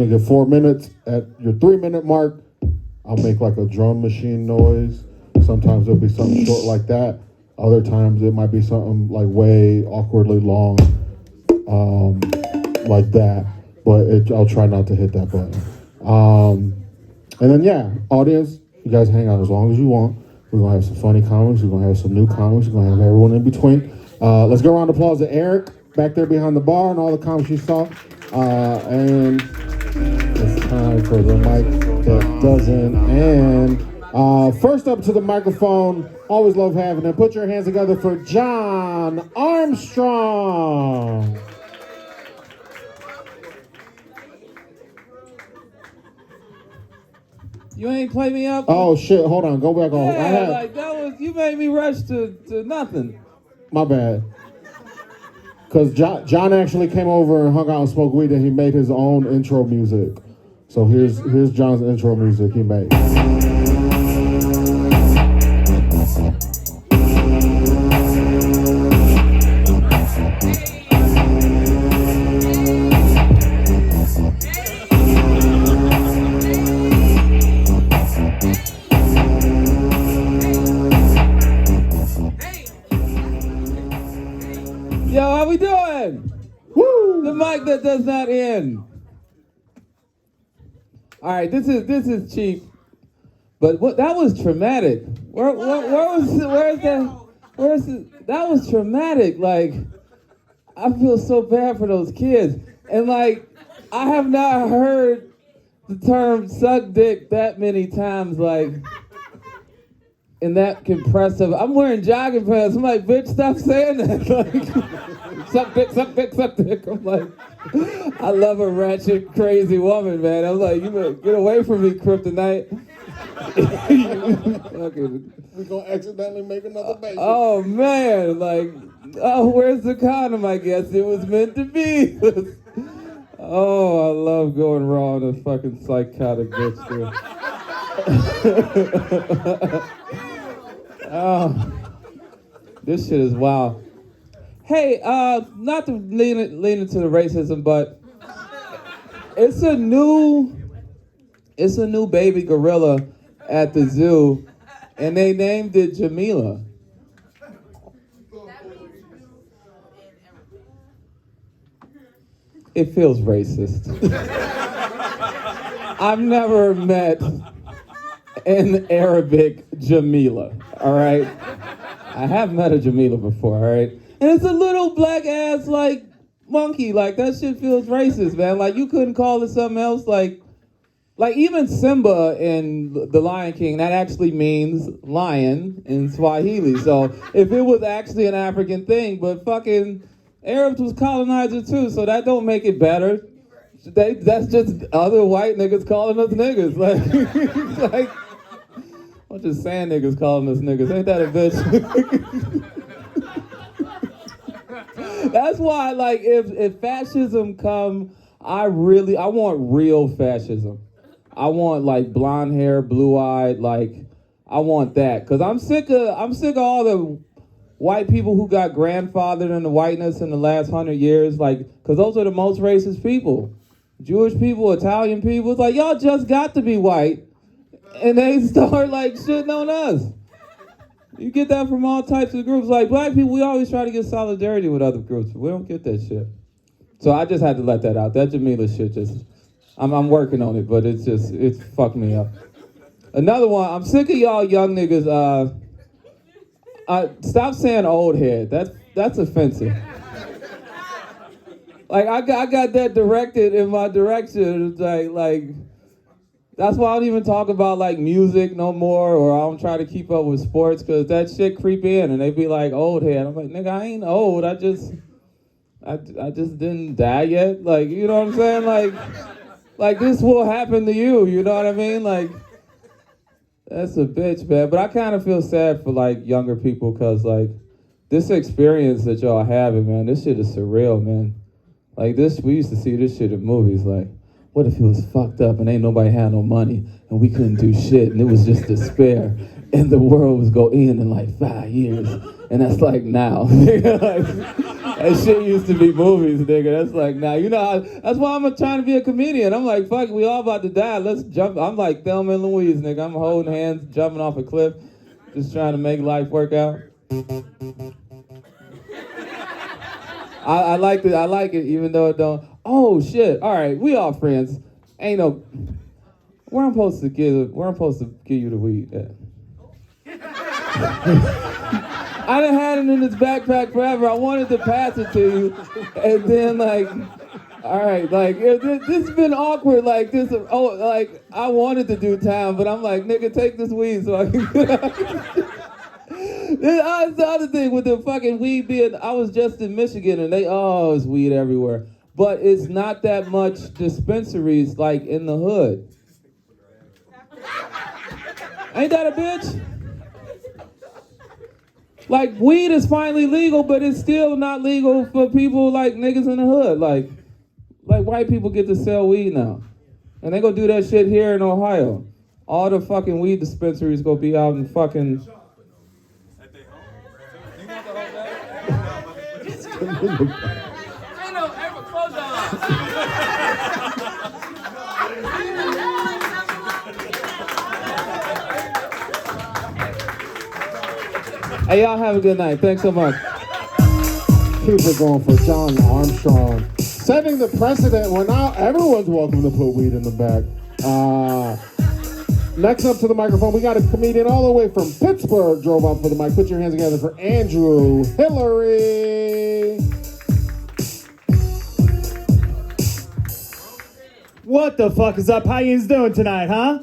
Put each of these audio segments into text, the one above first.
You get 4 minutes. At your 3-minute mark, I'll make like a drum machine noise. Sometimes it'll be something short like that. Other times it might be something like way awkwardly long, like that. But I'll try not to hit that button. And then yeah, audience, you guys hang out as long as you want. We're gonna have some funny comics. We're gonna have some new comics. We're gonna have everyone in between. Let's go around of applause to Eric back there behind the bar and all the comics you saw. And it's time for the mic that doesn't end. First up to the microphone, always love having them. Put your hands together for John Armstrong. You ain't play me up? Oh shit, hold on, go back on. Yeah, like that was, you made me rush to nothing. My bad. Because John actually came over and hung out and smoked weed, and he made his own intro music. So here's John's intro music he made. Yo, how we doing? Woo! The mic that does not end. All right, this is cheap, but that was traumatic. Where's that? That was traumatic. Like, I feel so bad for those kids, and like, I have not heard the term "suck dick" that many times, like. And that compressive. I'm wearing jogging pants. I'm like, bitch, stop saying that. Like, suck dick, suck dick, suck dick. I'm like, I love a ratchet, crazy woman, man. I'm like, you better get away from me, kryptonite. We're going to accidentally make another baby. Oh, man. Like, oh, where's the condom? I guess it was meant to be. Oh, I love going raw on a fucking psychotic bitch, dude. Oh, this shit is wild. Hey, not to lean into the racism, but it's a new baby gorilla at the zoo, and they named it Jamila. It feels racist. I've never met an Arabic Jamila, all right? I have met a Jamila before, all right? And it's a little black ass, like, monkey. Like, that shit feels racist, man. Like, you couldn't call it something else. Like even Simba in The Lion King, that actually means lion in Swahili. So if it was actually an African thing, but fucking Arabs was colonizer too, so that don't make it better. That's just other white niggas calling us niggas. Like, I'm just saying niggas calling us niggas. Ain't that a bitch? That's why, like, if fascism come, I want real fascism. I want, like, blonde hair, blue-eyed, like, I want that. Because I'm sick of all the white people who got grandfathered into whiteness in the last 100 years, like, because those are the most racist people. Jewish people, Italian people, it's like, y'all just got to be white. And they start, like, shitting on us. You get that from all types of groups. Like, black people, we always try to get solidarity with other groups. We don't get that shit. So I just had to let that out. That Jamila shit just, I'm working on it, but it's fucked me up. Another one, I'm sick of y'all young niggas, stop saying old head. That's offensive. Like, I got that directed in my direction. It's like, that's why I don't even talk about, like, music no more, or I don't try to keep up with sports, because that shit creep in, and they be like, old head. I'm like, nigga, I ain't old. I just didn't die yet. Like, you know what I'm saying? Like this will happen to you, you know what I mean? Like, that's a bitch, man. But I kind of feel sad for, like, younger people, because, like, this experience that y'all having, man, this shit is surreal, man. Like, we used to see this shit in movies, like, what if it was fucked up and ain't nobody had no money and we couldn't do shit and it was just despair and the world was go in like 5 years And that's like now. That shit used to be movies, nigga. That's like now. You know, that's why I'm trying to be a comedian. I'm like, fuck, we all about to die. Let's jump. I'm like Thelma and Louise, nigga. I'm holding hands, jumping off a cliff, just trying to make life work out. I like it. I like it, even though it don't. Oh shit! All right, we all friends. Ain't no. Where I'm supposed to give you the weed at? I done had it in this backpack forever. I wanted to pass it to you, and then like, all right, like this has been awkward. Like this, like I wanted to do time, but I'm like, nigga, take this weed so I can. That's the other thing with the fucking weed being. I was just in Michigan, and it's weed everywhere, but it's not that much dispensaries like in the hood. Ain't that a bitch? Like, weed is finally legal, but it's still not legal for people like niggas in the hood. Like white people get to sell weed now. And they gonna do that shit here in Ohio. All the fucking weed dispensaries gonna be out in fucking... Hey, y'all have a good night. Thanks so much. Keep it going for John Armstrong. Setting the precedent where now everyone's welcome to put weed in the bag. Next up to the microphone, we got a comedian all the way from Pittsburgh. Drove up for the mic. Put your hands together for Andrew Hillary. What the fuck is up? How you doing tonight, huh?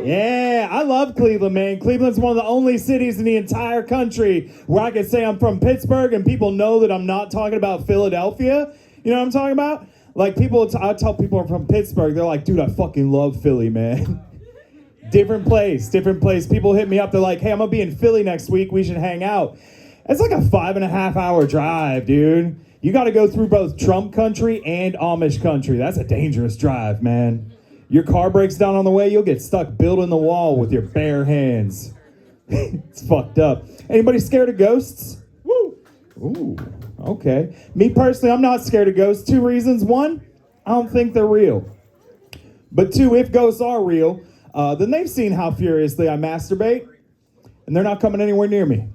Yeah, I love Cleveland, man. Cleveland's one of the only cities in the entire country where I can say I'm from Pittsburgh and people know that I'm not talking about Philadelphia. You know what I'm talking about? Like I tell people I'm from Pittsburgh, they're like, dude, I fucking love Philly, man. Different place. People hit me up, they're like, hey, I'm gonna be in Philly next week, we should hang out. It's like a 5.5 hour drive, dude. You gotta go through both Trump country and Amish country. That's a dangerous drive, man. Your car breaks down on the way, you'll get stuck building the wall with your bare hands. It's fucked up. Anybody scared of ghosts? Woo! Ooh, okay. Me personally, I'm not scared of ghosts. 2 reasons. 1, I don't think they're real. But 2, if ghosts are real, then they've seen how furiously I masturbate, and they're not coming anywhere near me.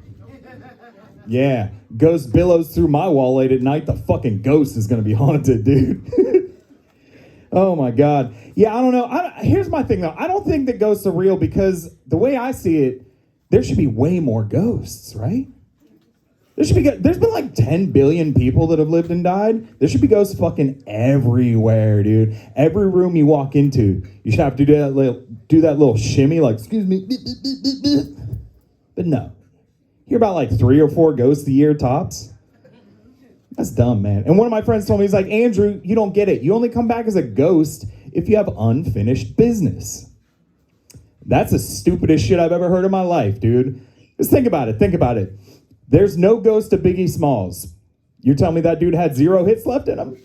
Yeah, ghost billows through my wall late at night, the fucking ghost is gonna be haunted, dude. Oh my God. Yeah, I don't know. Here's my thing though. I don't think that ghosts are real because the way I see it, there should be way more ghosts, right? There's been like 10 billion people that have lived and died. There should be ghosts fucking everywhere, dude. Every room you walk into, you should have to do that little shimmy, like, excuse me. But no. Hear about like 3 or 4 ghosts a year tops. That's dumb, man. And one of my friends told me, he's like, Andrew, you don't get it. You only come back as a ghost if you have unfinished business. That's the stupidest shit I've ever heard in my life, dude. Just think about it. There's no ghost to Biggie Smalls. You're telling me that dude had 0 hits left in him?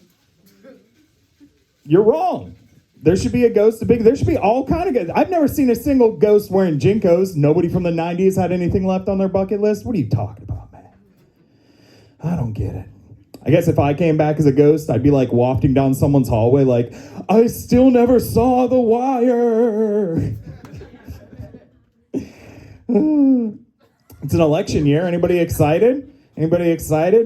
You're wrong. There should be a ghost to Biggie. There should be all kind of ghosts. I've never seen a single ghost wearing Jinkos. Nobody from the 90s had anything left on their bucket list. What are you talking about, man? I don't get it. I guess if I came back as a ghost, I'd be like wafting down someone's hallway like, I still never saw The Wire. It's an election year. Anybody excited?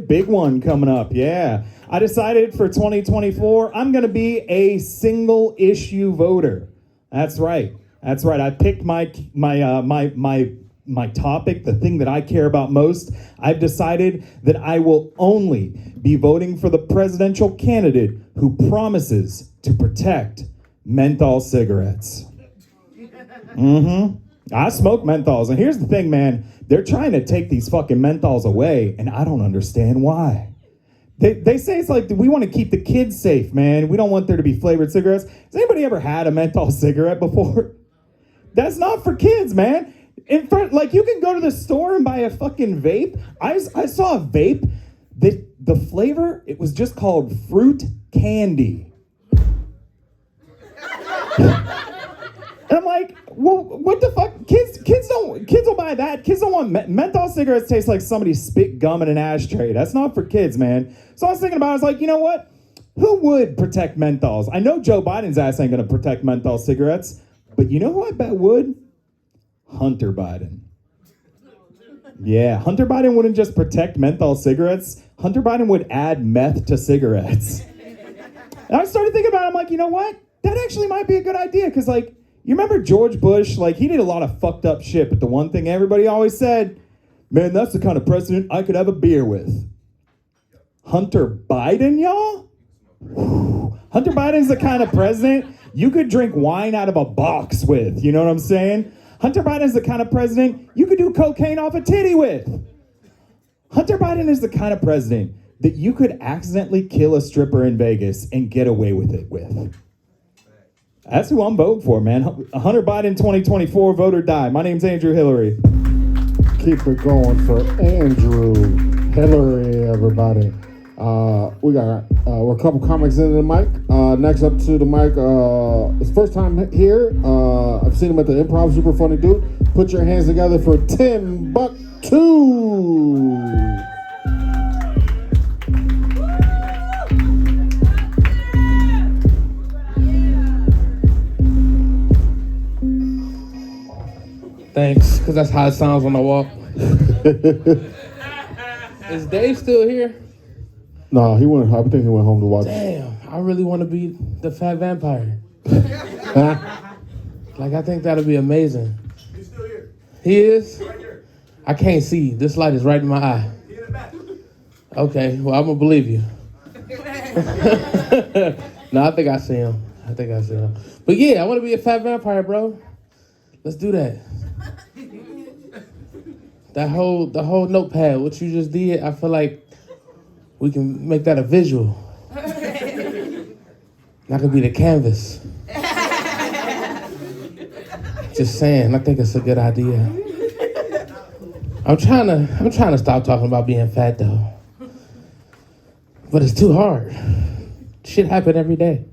Big one coming up, yeah. I decided for 2024, I'm going to be a single issue voter. That's right. I picked my topic, the thing that I care about most. I've decided that I will only be voting for the presidential candidate who promises to protect menthol cigarettes. I smoke menthols, and here's the thing, man. They're trying to take these fucking menthols away, and I don't understand why. They say it's like, we want to keep the kids safe, man. We don't want there to be flavored cigarettes. Has anybody ever had a menthol cigarette before? That's not for kids, man. In front, like, you can go to the store and buy a fucking vape. I saw a vape that the flavor, it was just called fruit candy. And I'm like, well, what the fuck? Kids don't buy that. Kids don't want menthol cigarettes. Taste like somebody spit gum in an ashtray. That's not for kids, man. So I was thinking about it. I was like, you know what? Who would protect menthols? I know Joe Biden's ass ain't gonna protect menthol cigarettes, but you know who I bet would? Hunter Biden. Yeah, Hunter Biden wouldn't just protect menthol cigarettes. Hunter Biden would add meth to cigarettes. And I started thinking about it. I'm like, you know what? That actually might be a good idea. Because, like, you remember George Bush? Like, he did a lot of fucked up shit. But the one thing everybody always said, man, that's the kind of president I could have a beer with. Hunter Biden, y'all? Whew. Hunter Biden's the kind of president you could drink wine out of a box with. You know what I'm saying? Hunter Biden's the kind of president you could do cocaine off a titty with. Hunter Biden is the kind of president that you could accidentally kill a stripper in Vegas and get away with it with. That's who I'm voting for, man. Hunter Biden 2024, vote or die. My name's Andrew Hillary. Keep it going for Andrew Hillary, everybody. We're a couple comics into the mic. Next up to the mic, it's first time here. I've seen him at the Improv, super funny dude. Put your hands together for Timbuktu. Thanks, because that's how it sounds when I walk. Is Dave still here? No, he went. I think he went home to watch. Damn, I really want to be the fat vampire. Like, I think that'll be amazing. He's still here. He is? Right here. I can't see. This light is right in my eye. He in the back. Okay, well, I'm going to believe you. No, I think I see him. But yeah, I want to be a fat vampire, bro. Let's do that. The whole notepad, what you just did, I feel like we can make that a visual. That could be the canvas. Just saying, I think it's a good idea. I'm trying to stop talking about being fat though. But it's too hard. Shit happen every day.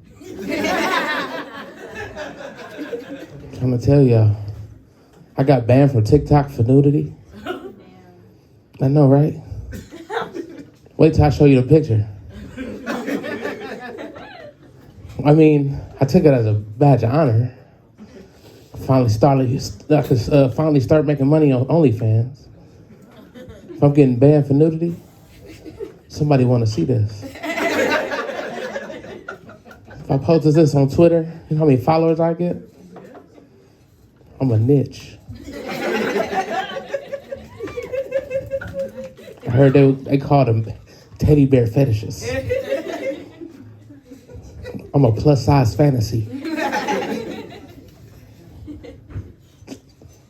I'm gonna tell y'all, I got banned from TikTok for nudity. I know, right? Wait till I show you the picture. I mean, I took it as a badge of honor. I could finally start making money on OnlyFans. If I'm getting banned for nudity, somebody want to see this. If I posted this on Twitter, you know how many followers I get? I'm a niche. I heard they called them teddy bear fetishes. I'm a plus size fantasy.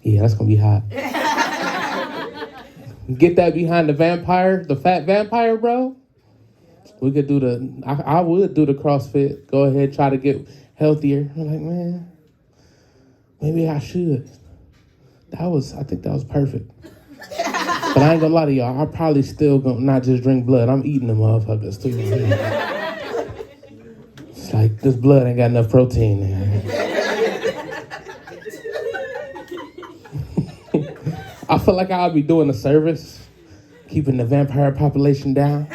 Yeah, that's gonna be hot. Get that behind the vampire, the fat vampire, bro. We could do I would do the CrossFit. Go ahead, try to get healthier. I'm like, man, maybe I should. I think that was perfect. But I ain't gonna lie to y'all, I'm probably still gonna not just drink blood. I'm eating the motherfuckers too. It's like, this blood ain't got enough protein in it. I feel like I'll be doing a service, keeping the vampire population down.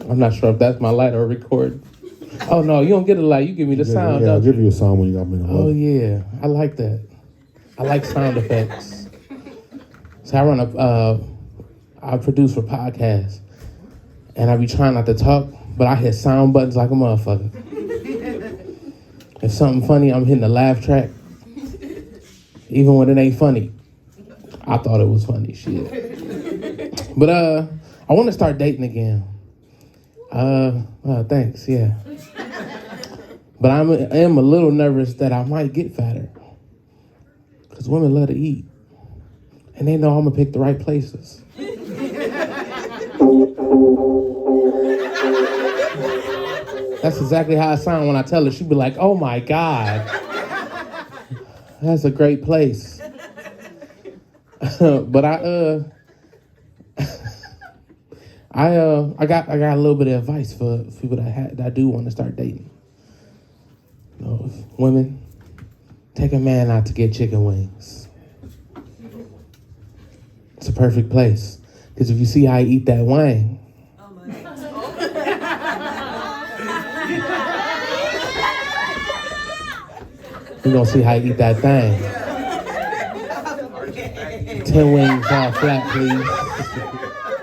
I'm not sure if that's my light or record. Oh no, you don't get a light, you give me the sound. Yeah, I'll give you a sound when you got me in the Oh yeah, I like that. I like sound effects. So I produce for podcasts, and I be trying not to talk, but I hit sound buttons like a motherfucker. If something funny, I'm hitting the laugh track, even when it ain't funny. I thought it was funny, shit. But I want to start dating again. Thanks, yeah. But I am a little nervous that I might get fatter. Because women love to eat. And they know I'm going to pick the right places. That's exactly how I sound when I tell her. She'd be like, oh my God. That's a great place. But I I got a little bit of advice for people that do want to start dating. You know, women, take a man out to get chicken wings. It's a perfect place. Because if you see how he eat that wing, you're going to see how he eat that thing. 10 wings, all flat, please.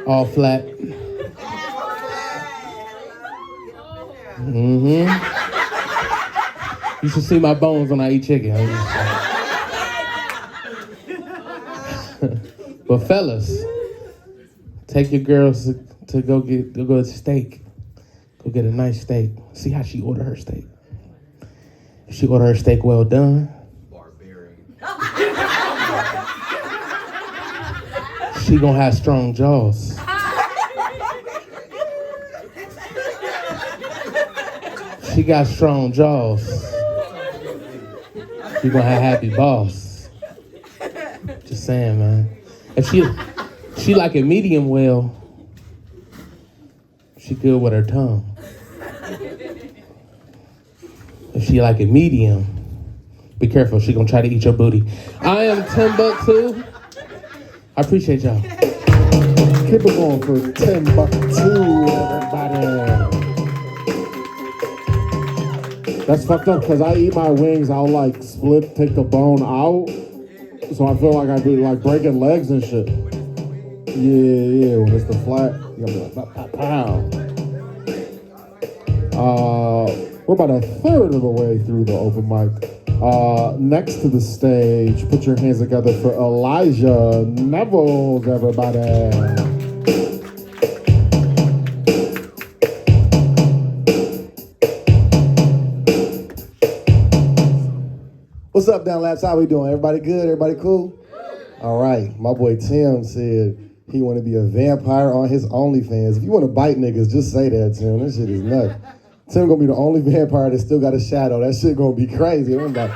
All flat. You should see my bones when I eat chicken. But fellas, take your girls to go to steak. Go get a nice steak. See how she order her steak. If she order her steak well done, she gonna have strong jaws. She got strong jaws. She gonna have happy balls. Just saying, man. If she like it medium well, she good with her tongue. If she like it medium, be careful, she gonna try to eat your booty. I am Timbuktu. I appreciate y'all. Keep it going for Timbuktu, everybody. That's fucked up because I eat my wings, I'll like take the bone out. So I feel like I'd be like breaking legs and shit. Yeah, when it's the flat, you're gonna be like, pow. We're about a third of the way through the open mic. Next to the stage, put your hands together for Elijah Nevels, everybody. What's up, Down Laps? How we doing? Everybody good? Everybody cool? All right. My boy Tim said he want to be a vampire on his OnlyFans. If you want to bite niggas, just say that, Tim. That shit is nuts. Tim gonna be the only vampire that still got a shadow. That shit gonna be crazy. I'm like,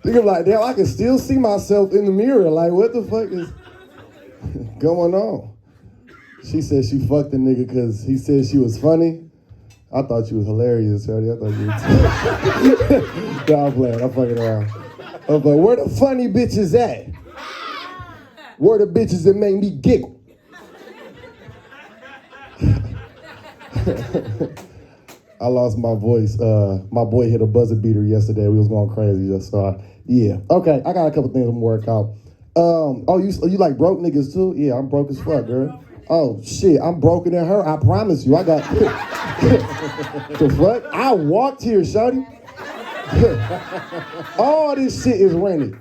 thinking like, damn, I can still see myself in the mirror. Like, what the fuck is going on? She said she fucked the nigga because he said she was funny. I thought you was hilarious, Shorty. I thought you was... Nah, I'm playing. I'm fucking around. I was like, where the funny bitches at? Where the bitches that make me giggle? I lost my voice. My boy hit a buzzer beater yesterday. We was going crazy. Just yeah. Okay, I got a couple things I'm gonna work out. You like broke niggas too? Yeah, I'm broke as fuck, girl. Oh shit, I'm broken than her. I promise you. I got the fuck? I walked here, shawty. All this shit is rented.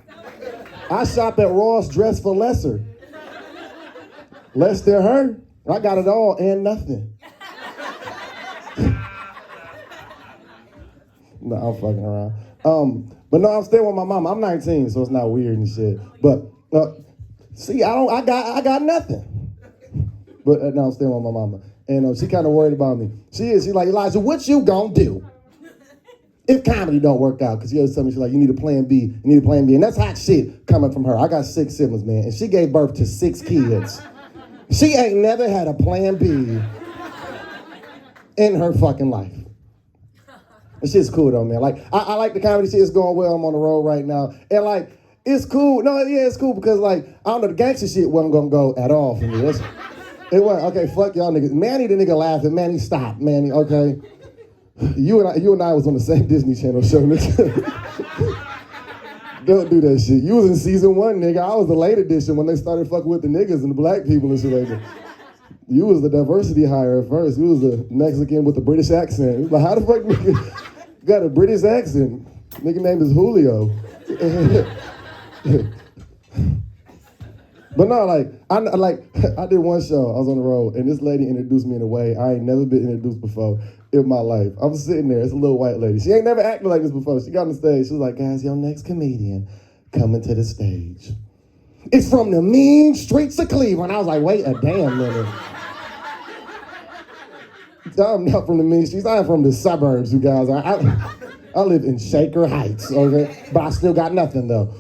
I shop at Ross Dress for Lesser. Less than her. I got it all and nothing. No, I'm fucking around. But no, I'm staying with my mom. I'm 19, so it's not weird and shit. But see, I got nothing. But now I'm staying with my mama. And she kind of worried about me. She's like, Elijah, what you gonna do if comedy don't work out? Because she always tell me, she's like, you need a plan B. You need a plan B. And that's hot shit coming from her. I got 6 siblings, man. And she gave birth to 6 kids. She ain't never had a plan B in her fucking life. And shit's cool though, man. Like, I like the comedy shit. It's going well. I'm on the road right now. And like, it's cool. No, yeah, it's cool because like, I don't know, the gangster shit wasn't gonna go at all for me. It wasn't. Okay, fuck y'all niggas. Manny the nigga laughing. Manny, stop. Manny, okay. You and I was on the same Disney Channel show. Don't do that shit. You was in season 1, nigga. I was the late edition when they started fucking with the niggas and the black people and shit like that. You was the diversity hire at first. You was the Mexican with the British accent. It was like, how the fuck nigga got a British accent? Nigga name is Julio. But no, I did one show. I was on the road, and this lady introduced me in a way I ain't never been introduced before in my life. I was sitting there. It's a little white lady. She ain't never acted like this before. She got on the stage. She was like, guys, your next comedian coming to the stage. It's from the mean streets of Cleveland. I was like, wait a damn minute. I'm not from the mean streets. I'm from the suburbs, you guys. I live in Shaker Heights, okay? But I still got nothing, though.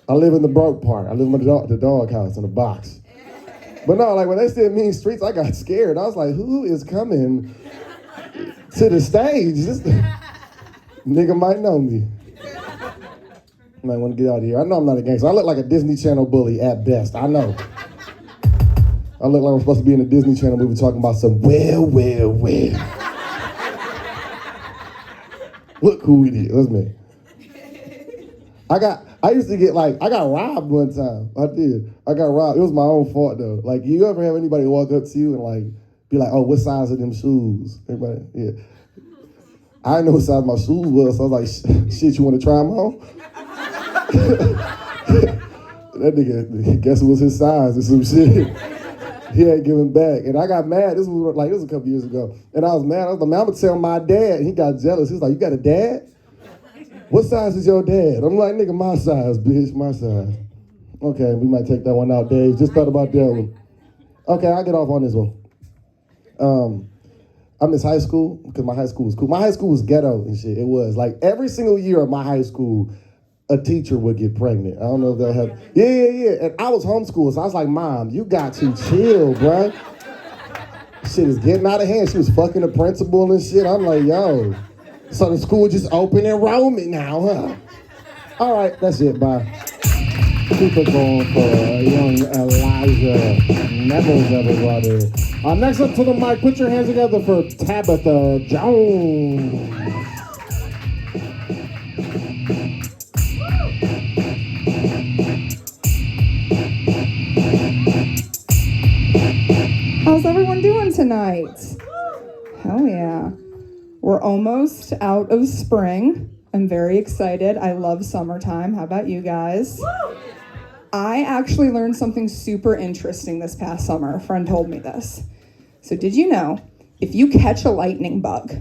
I live in the broke part. I live in the dog house in a box. But no, like when they said mean streets, I got scared. I was like, who is coming to the stage? This nigga might know me. I might want to get out of here. I know I'm not a gangster. I look like a Disney Channel bully at best. I know. I look like I'm supposed to be in a Disney Channel movie talking about some well. Look who it is. That's me. I used to get I got robbed one time. I did. I got robbed. It was my own fault though. Like, you ever have anybody walk up to you and like be like, oh, what size are them shoes? Everybody, yeah. I didn't know what size my shoes was, so I was like, shit, you want to try them on? That nigga, guess it was his size or some shit. He ain't giving back. And I got mad. This was a couple years ago. And I was mad. I was like, man, I'm gonna tell my dad. And he got jealous. He was like, you got a dad? What size is your dad? I'm like, nigga, my size, bitch, my size. Okay, we might take that one out, Dave. Just thought about that one. Okay, I'll get off on this one. I miss high school because my high school was cool. My high school was ghetto and shit. It was. Like, every single year of my high school, a teacher would get pregnant. I don't know if they'll have. Yeah. And I was homeschooled, so I was like, Mom, you got to chill, bruh. Shit is getting out of hand. She was fucking the principal and shit. I'm like, yo. So the school just open enrollment now, huh? All right, that's it. Bye. Keep it going for young Elijah Nevels, everybody. Next up to the mic, put your hands together for Tabitha Jones. How's everyone doing tonight? Hell yeah. We're almost out of spring. I'm very excited. I love summertime. How about you guys? I actually learned something super interesting this past summer. A friend told me this. So did you know, if you catch a lightning bug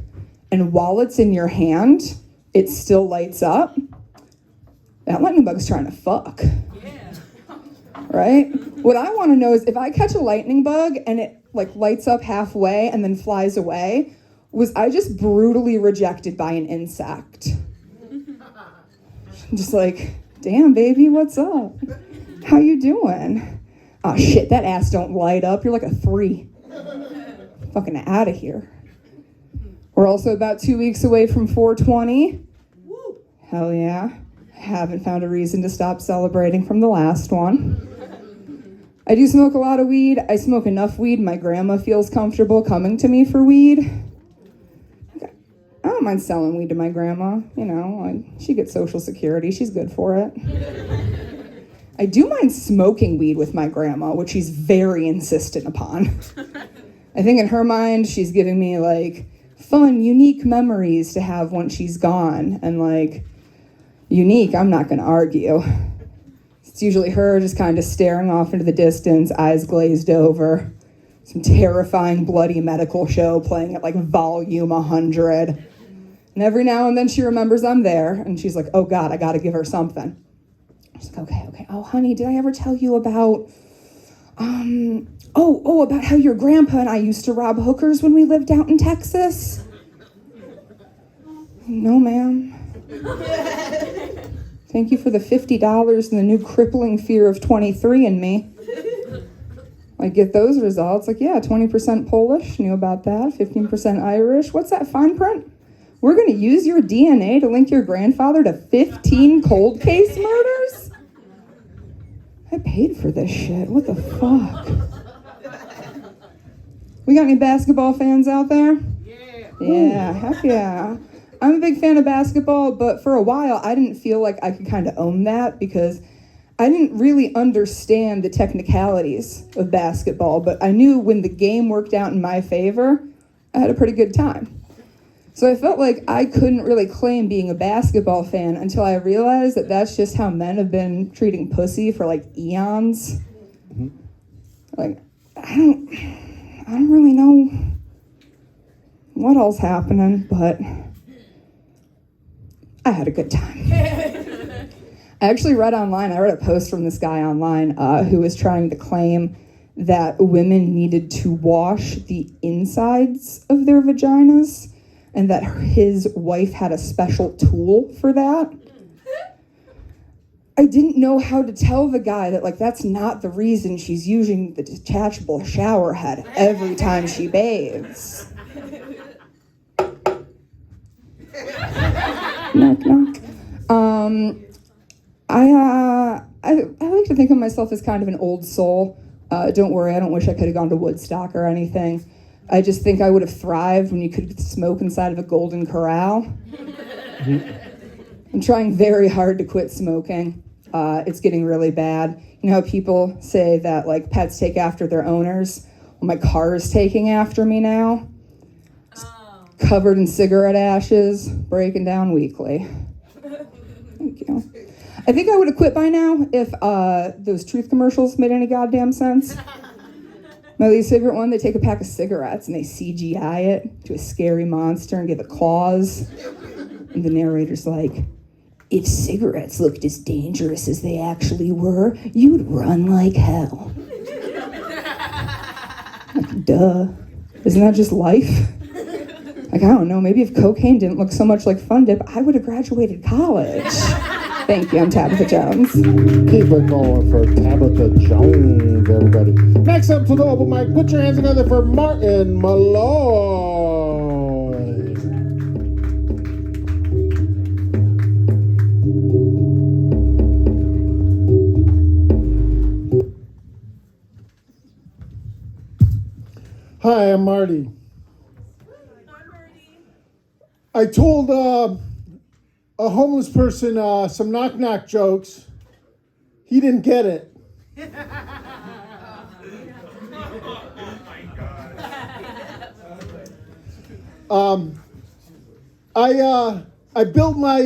and while it's in your hand, it still lights up, that lightning bug's trying to fuck. Right? What I want to know is if I catch a lightning bug and it lights up halfway and then flies away, was I just brutally rejected by an insect? I'm just like, damn, baby, what's up? How you doing? Oh, shit, that ass don't light up. You're like a 3. Fucking out of here. We're also about 2 weeks away from 420. Hell yeah. Haven't found a reason to stop celebrating from the last one. I do smoke a lot of weed. I smoke enough weed. My grandma feels comfortable coming to me for weed. I don't mind selling weed to my grandma. You know, she gets Social Security. She's good for it. I do mind smoking weed with my grandma, which she's very insistent upon. I think in her mind, she's giving me fun, unique memories to have once she's gone. And unique, I'm not gonna argue. It's usually her just kind of staring off into the distance, eyes glazed over. Some terrifying bloody medical show playing at volume 100. And every now and then she remembers I'm there and she's like, oh God, I gotta give her something. I was like, okay. Oh, honey, did I ever tell you about, about how your grandpa and I used to rob hookers when we lived out in Texas? No, ma'am. Thank you for the $50 and the new crippling fear of 23 in me. I get those results. 20% Polish, knew about that. 15% Irish. What's that fine print? We're going to use your DNA to link your grandfather to 15 cold case murders? I paid for this shit. What the fuck? We got any basketball fans out there? Yeah, heck yeah. I'm a big fan of basketball, but for a while I didn't feel like I could kind of own that because I didn't really understand the technicalities of basketball, but I knew when the game worked out in my favor, I had a pretty good time. So I felt like I couldn't really claim being a basketball fan until I realized that that's just how men have been treating pussy for eons. Mm-hmm. I don't really know what all's happening, but I had a good time. I actually read a post from this guy online who was trying to claim that women needed to wash the insides of their vaginas and that his wife had a special tool for that. I didn't know how to tell the guy that, like, that's not the reason she's using the detachable shower head every time she bathes. Knock, knock. I like to think of myself as kind of an old soul. Don't worry, I don't wish I could have gone to Woodstock or anything. I just think I would have thrived when you could smoke inside of a golden corral. I'm trying very hard to quit smoking. It's getting really bad. You know how people say that, like, pets take after their owners? Well, my car is taking after me now. It's covered in cigarette ashes, breaking down weekly. Thank you. I think I would have quit by now if those truth commercials made any goddamn sense. My least favorite one, they take a pack of cigarettes and they CGI it to a scary monster and give it claws. And the narrator's like, if cigarettes looked as dangerous as they actually were, you'd run like hell. Like, duh. Isn't that just life? Like, I don't know, maybe if cocaine didn't look so much like Fun Dip, I would have graduated college. Thank you, I'm Tabitha Jones. Keep it going for Tabitha Jones, everybody. Next up to the open mic, put your hands together for Martin Malloy. Hi, I'm Marty. I told a homeless person some knock-knock jokes. He didn't get it. I built my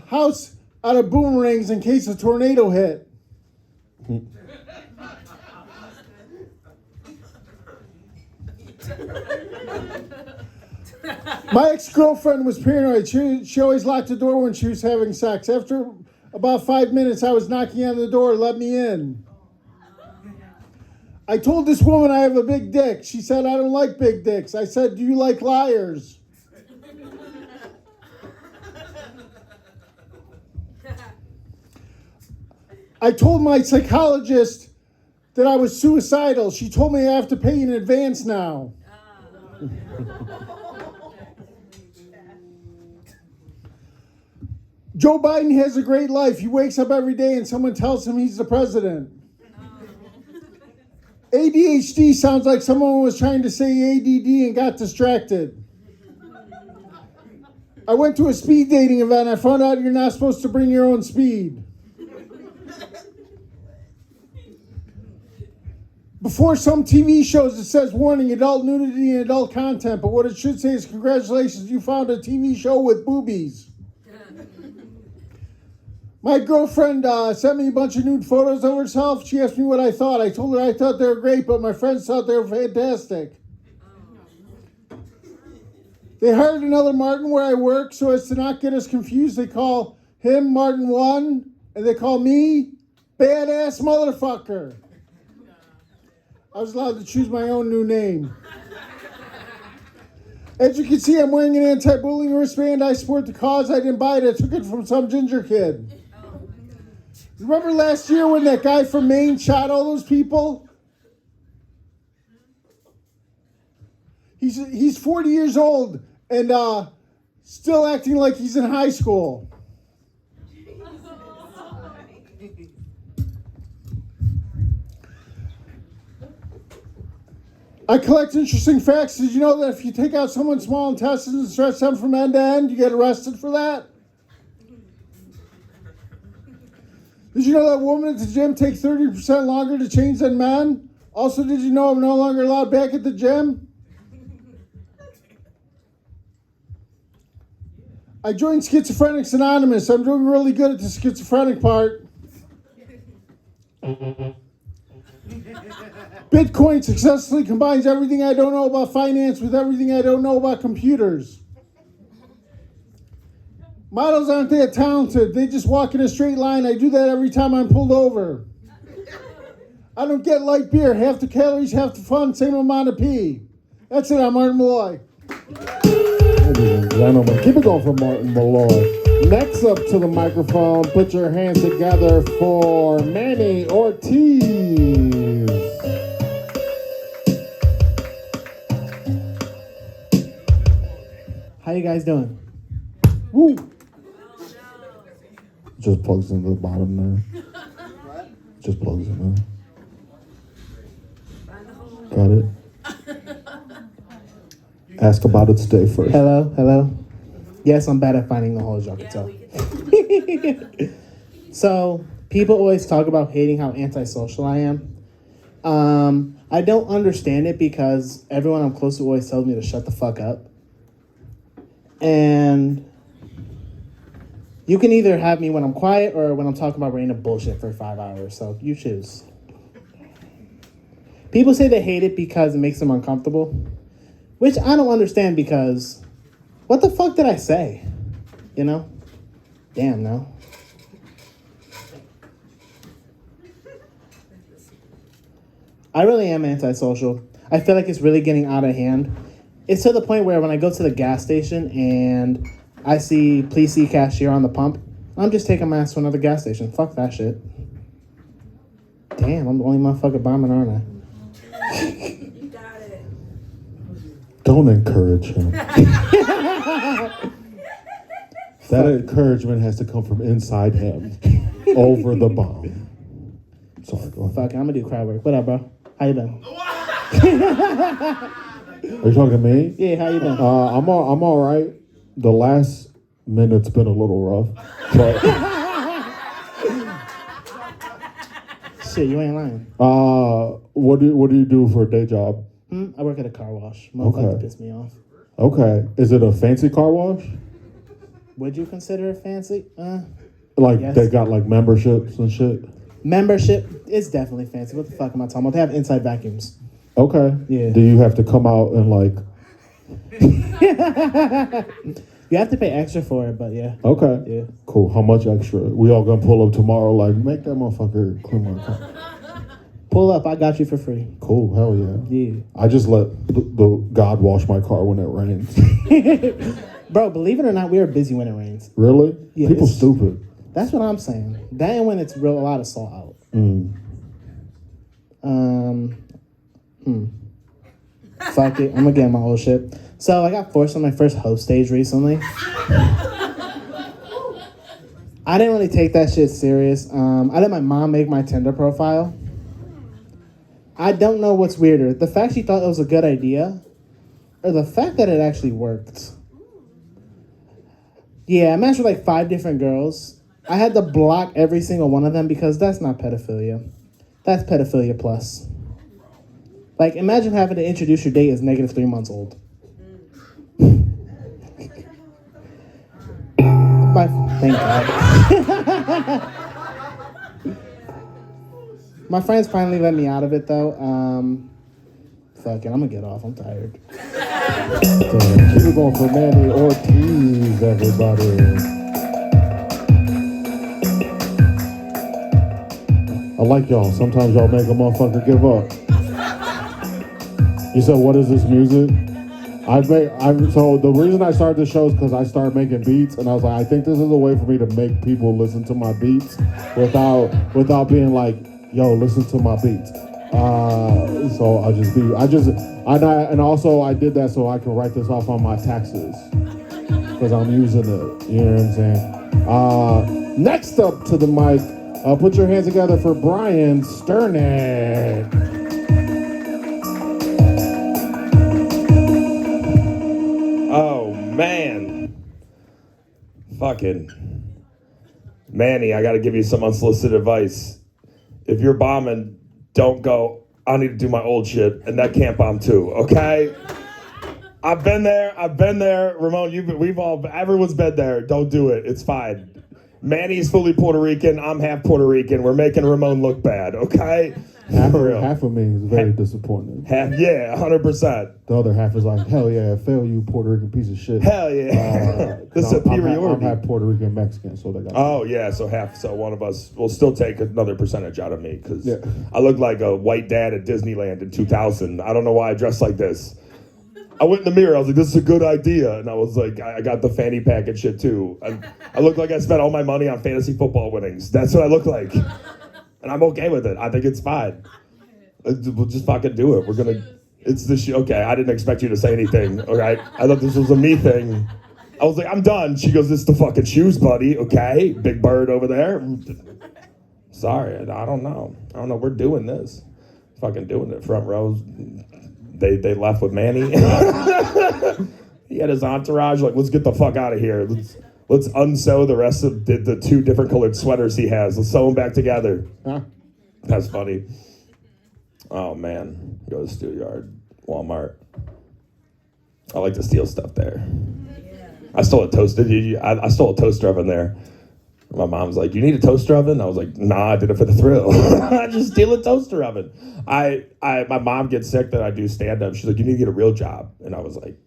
house out of boomerangs in case a tornado hit. My ex-girlfriend was paranoid. She always locked the door when she was having sex. After about 5 minutes, I was knocking on the door, let me in. I told this woman I have a big dick. She said, I don't like big dicks. I said, do you like liars? I told my psychologist that I was suicidal. She told me I have to pay in advance now. Joe Biden has a great life. He wakes up every day and someone tells him he's the president. ADHD sounds like someone was trying to say ADD and got distracted. I went to a speed dating event. I found out you're not supposed to bring your own speed. Before some TV shows, it says, warning, adult nudity and adult content. But what it should say is, congratulations, you found a TV show with boobies. My girlfriend sent me a bunch of nude photos of herself. She asked me what I thought. I told her I thought they were great, but my friends thought they were fantastic. They hired another Martin where I work, so as to not get us confused, they call him Martin 1, and they call me Badass Motherfucker. I was allowed to choose my own new name. As you can see, I'm wearing an anti-bullying wristband. I support the cause. I didn't buy it. I took it from some ginger kid. Remember last year when that guy from Maine shot all those people? He's 40 years old and still acting like he's in high school. I collect interesting facts. Did you know that if you take out someone's small intestines and stretch them from end to end, you get arrested for that? Did you know that women at the gym take 30% longer to change than men? Also, did you know I'm no longer allowed back at the gym? I joined Schizophrenics Anonymous. I'm doing really good at the schizophrenic part. Bitcoin successfully combines everything I don't know about finance with everything I don't know about computers. Models aren't that talented. They just walk in a straight line. I do that every time I'm pulled over. I don't get light beer. Half the calories, half the fun, same amount of pee. That's it. I'm Martin Malloy. Ladies and gentlemen, keep it going for Martin Malloy. Next up to the microphone, put your hands together for Manny Ortiz. How you guys doing? Woo! Just plugs into the bottom there. Just plugs in there. Got it. Ask about it today first. Hello. Yes, I'm bad at finding the holes, y'all can tell. So, people always talk about hating how antisocial I am. I don't understand it because everyone I'm close to always tells me to shut the fuck up. And you can either have me when I'm quiet or when I'm talking about random bullshit for 5 hours. So you choose. People say they hate it because it makes them uncomfortable, which I don't understand because what the fuck did I say? You know? Damn, no. I really am antisocial. I feel like it's really getting out of hand. It's to the point where when I go to the gas station and I see, please see cashier on the pump, I'm just taking my ass to another gas station. Fuck that shit. Damn, I'm the only motherfucker bombing, aren't I? You got it. Don't encourage him. That encouragement has to come from inside him. Over the bomb. Sorry, go ahead. Fuck it, I'm gonna do crowd work. What up, bro? How you been? Are you talking to me? Yeah, how you been? I'm all right. The last minute's been a little rough, but Shit, you ain't lying. what do you do for a day job? I work at a car wash. Motherfucker Okay. piss me off. Okay, is it a fancy car wash? Would you consider it fancy? Like Yes. they got like memberships and shit? Membership, it's definitely fancy. What the fuck am I talking about? They have inside vacuums. Okay. Yeah. Do you have to come out and like? You have to pay extra for it, but yeah. Okay. Yeah. Cool. How much extra? We all gonna pull up tomorrow? Like, make that motherfucker clean my car. Pull up, I got you for free. Cool. Hell yeah. Yeah. I just let the God wash my car when it rains. Bro, believe it or not, we are busy when it rains. Really? Yeah, People it's- stupid. That's what I'm saying. That and when it's real, a lot of salt out. Fuck it, I'm gonna get my old shit. So I got forced on my first host stage recently. I didn't really take that shit serious. I let my mom make my Tinder profile. I don't know what's weirder, the fact she thought it was a good idea, or the fact that it actually worked. Yeah, I matched with like 5 different girls. I had to block every single one of them because that's not pedophilia. That's pedophilia plus. Like, imagine having to introduce your date as negative 3 months old. Thank God. My friends finally let me out of it, though. Fuck it, I'm gonna get off. I'm tired. Keep it going for Manny Ortiz, everybody. I like y'all. Sometimes y'all make a motherfucker give up. You said, what is this music? So the reason I started this show is because I started making beats, and I was like, I think this is a way for me to make people listen to my beats without being like, yo, listen to my beats. So I did that so I can write this off on my taxes because I'm using it. You know what I'm saying? Next up to the mic, put your hands together for Bryan Sternik. Oh, man. Fucking. Manny, I gotta give you some unsolicited advice. If you're bombing, don't go, I need to do my old shit, and that can't bomb too, okay? I've been there. Ramon, everyone's been there. Don't do it. It's fine. Manny's fully Puerto Rican. I'm half Puerto Rican. We're making Ramon look bad, okay? Half For real. of me is very disappointed. Yeah, 100%. The other half is like, hell yeah, fail you, Puerto Rican piece of shit. Hell yeah. The superiority. I'm half Puerto Rican Mexican, so they got. Oh yeah, so one of us will still take another percentage out of me because Yeah. I look like a white dad at Disneyland in 2000. I don't know why I dress like this. I went in the mirror. I was like, this is a good idea. And I was like, I got the fanny pack and shit too. I look like I spent all my money on fantasy football winnings. That's what I look like. And I'm okay with it. I think it's fine. We'll just fucking do it. It's the shit. Okay, I didn't expect you to say anything. All right. I thought this was a me thing. I was like, I'm done. She goes, this is the fucking shoes, buddy. Okay. Big bird over there. Sorry. I don't know. We're doing this. Fucking doing it. Front rows. They left with Manny. He had his entourage. Like, let's get the fuck out of here. Let's unsew the rest of the 2 different colored sweaters he has. Let's sew them back together. Huh? That's funny. Oh, man. Go to Steelyard, Walmart. I like to steal stuff there. I stole a toaster. I stole a toaster oven there. My mom's like, you need a toaster oven? I was like, nah, I did it for the thrill. I just steal a toaster oven. My mom gets sick that I do stand-up. She's like, you need to get a real job. And I was like,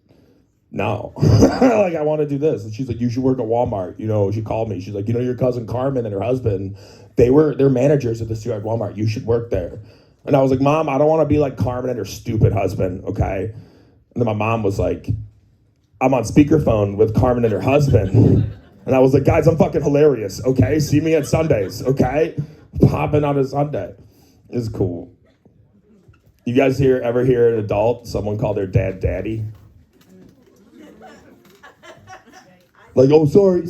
no. Like, I want to do this. And she's like, you should work at Walmart. You know, she called me. She's like, you know, your cousin Carmen and her husband, they're managers at the Steelyard Walmart. You should work there. And I was like, Mom, I don't want to be like Carmen and her stupid husband, okay? And then my mom was like, I'm on speakerphone with Carmen and her husband. And I was like, guys, I'm fucking hilarious, okay? See me at Sundays, okay? Popping on a Sunday. It's cool. You guys ever hear an adult, someone call their dad daddy? Like, oh, sorry.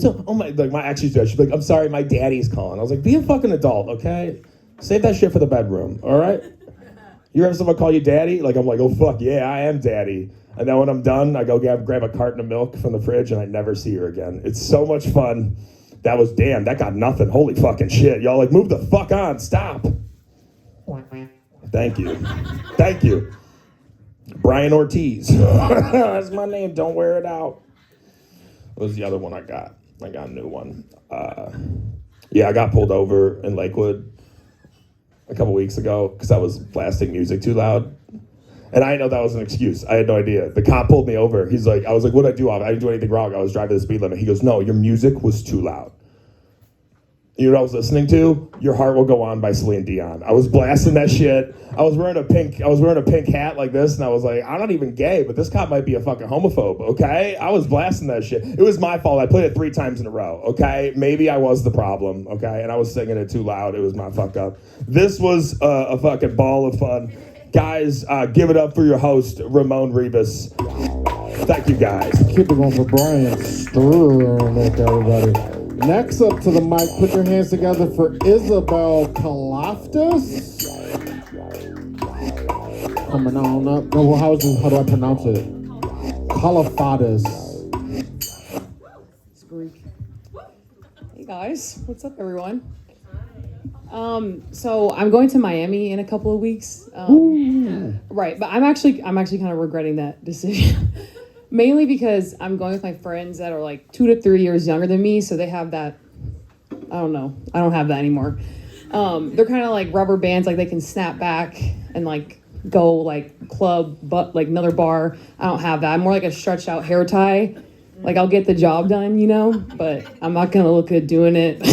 My ex used to, she's like, I'm sorry, my daddy's calling. I was like, be a fucking adult, okay? Save that shit for the bedroom, all right? You ever have someone call you daddy? Like, I'm like, oh, fuck, yeah, I am daddy. And then when I'm done, I go grab a carton of milk from the fridge and I never see her again. It's so much fun. That got nothing. Holy fucking shit. Y'all like, move the fuck on. Stop. Thank you. Bryan Ortiz. That's my name. Don't wear it out. What was the other one I got? I got a new one. I got pulled over in Lakewood a couple weeks ago because I was blasting music too loud. And I didn't know that was an excuse. I had no idea. The cop pulled me over. He's like, I was like, what'd I do? I didn't do anything wrong. I was driving the speed limit. He goes, no, your music was too loud. You know what I was listening to? Your Heart Will Go On by Celine Dion. I was blasting that shit. I was wearing a pink hat like this, and I was like, I'm not even gay, but this cop might be a fucking homophobe, okay? I was blasting that shit. It was my fault. I played it 3 times in a row, okay? Maybe I was the problem, okay? And I was singing it too loud. It was my fuck up. This was a fucking ball of fun. Guys, give it up for your host, Ramon Rebus. Thank you, guys. Keep it going for Bryan Sternik, everybody. Next up to the mic, put your hands together for Izabel Kalafatis. Coming on up. No, how do I pronounce it? Kalafatis. It's Greek. Hey guys, what's up, everyone? So I'm going to Miami in a couple of weeks. Right, but I'm actually kind of regretting that decision. Mainly because I'm going with my friends that are like 2 to 3 years younger than me, so they have that. I don't know. I don't have that anymore. They're kind of like rubber bands, like they can snap back and like go like club, but like another bar. I don't have that. I'm more like a stretched out hair tie. Like I'll get the job done, you know, but I'm not gonna look good doing it.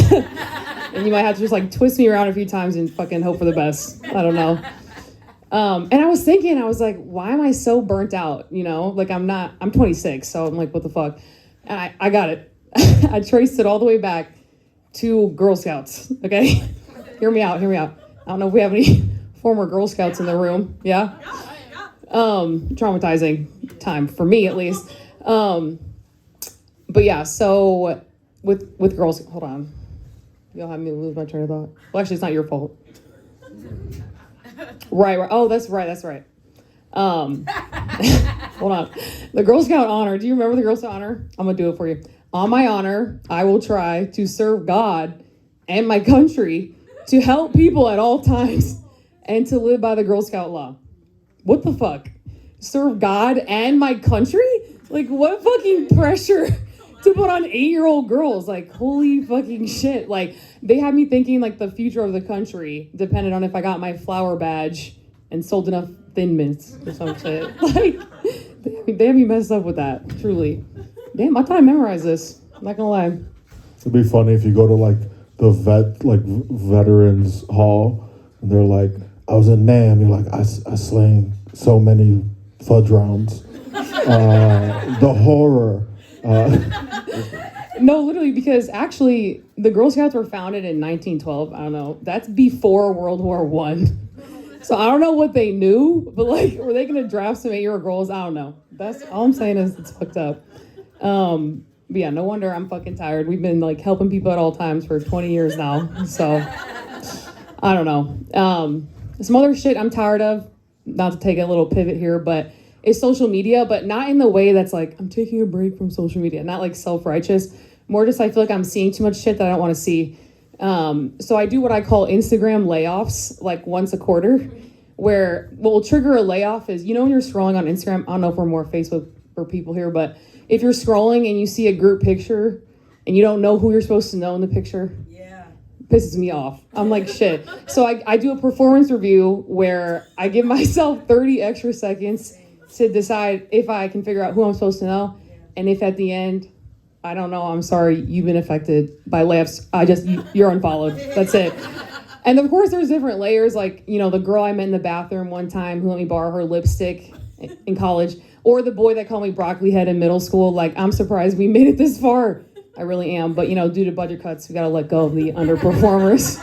And you might have to just like twist me around a few times and fucking hope for the best. I don't know. And I was thinking, I was like, why am I so burnt out? You know, like I'm 26, so I'm like, what the fuck? And I got it. I traced it all the way back to Girl Scouts, okay? Hear me out. I don't know if we have any former Girl Scouts in the room, yeah? Traumatizing time, for me at least. But yeah, so with girls, hold on. You'll have me lose my train of thought. Well, actually, it's not your fault. Right. Oh, that's right. Hold on. The Girl Scout honor. Do you remember the Girl Scout honor? I'm going to do it for you. On my honor, I will try to serve God and my country, to help people at all times, and to live by the Girl Scout law. What the fuck? Serve God and my country? Like, what fucking pressure to put on 8-year-old girls? Like, holy fucking shit. Like, they had me thinking like the future of the country depended on if I got my flower badge and sold enough Thin Mints or some shit. Like, they had me messed up with that, truly. Damn, I thought I memorized this. I'm not gonna lie. It'd be funny if you go to like the veterans hall and they're like, I was in NAM. You're like, I slain so many fudge rounds. The horror. No, literally, because actually the Girl Scouts were founded in 1912. I don't know. That's before World War One. So I don't know what they knew, but like, were they gonna draft some 8-year-old girls? I don't know. That's all I'm saying is it's fucked up. But yeah, no wonder I'm fucking tired. We've been like helping people at all times for 20 years now. So I don't know. Some other shit I'm tired of, not to take a little pivot here, but is social media, but not in the way that's like, I'm taking a break from social media, not like self-righteous, more just I feel like I'm seeing too much shit that I don't want to see. So I do what I call Instagram layoffs, like once a quarter, where what will trigger a layoff is, you know, when you're scrolling on Instagram, I don't know if we're more Facebook for people here, but if you're scrolling and you see a group picture and you don't know who you're supposed to know in the picture, pisses me off. I'm like, shit. So I do a performance review where I give myself 30 extra seconds to decide if I can figure out who I'm supposed to know. And if at the end, I don't know, I'm sorry, you've been affected by layoffs. You're unfollowed. That's it. And of course, there's different layers. Like, you know, the girl I met in the bathroom one time who let me borrow her lipstick in college, or the boy that called me broccoli head in middle school. Like, I'm surprised we made it this far. I really am. But, you know, due to budget cuts, we got to let go of the underperformers.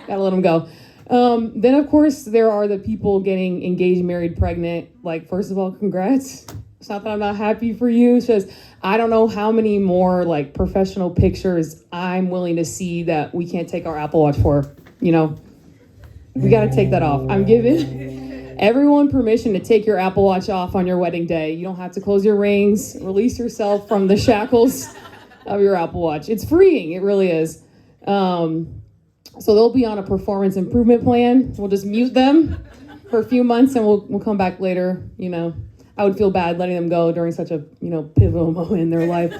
Got to let them go. Then, of course, there are the people getting engaged, married, pregnant. Like, first of all, congrats. It's not that I'm not happy for you. It's just, I don't know how many more, like, professional pictures I'm willing to see that we can't take our Apple Watch for. You know, we got to take that off. I'm giving everyone permission to take your Apple Watch off on your wedding day. You don't have to close your rings. Release yourself from the shackles of your Apple Watch. It's freeing. It really is. So they'll be on a performance improvement plan. We'll just mute them for a few months and we'll come back later. You know, I would feel bad letting them go during such a, you know, pivotal moment in their life.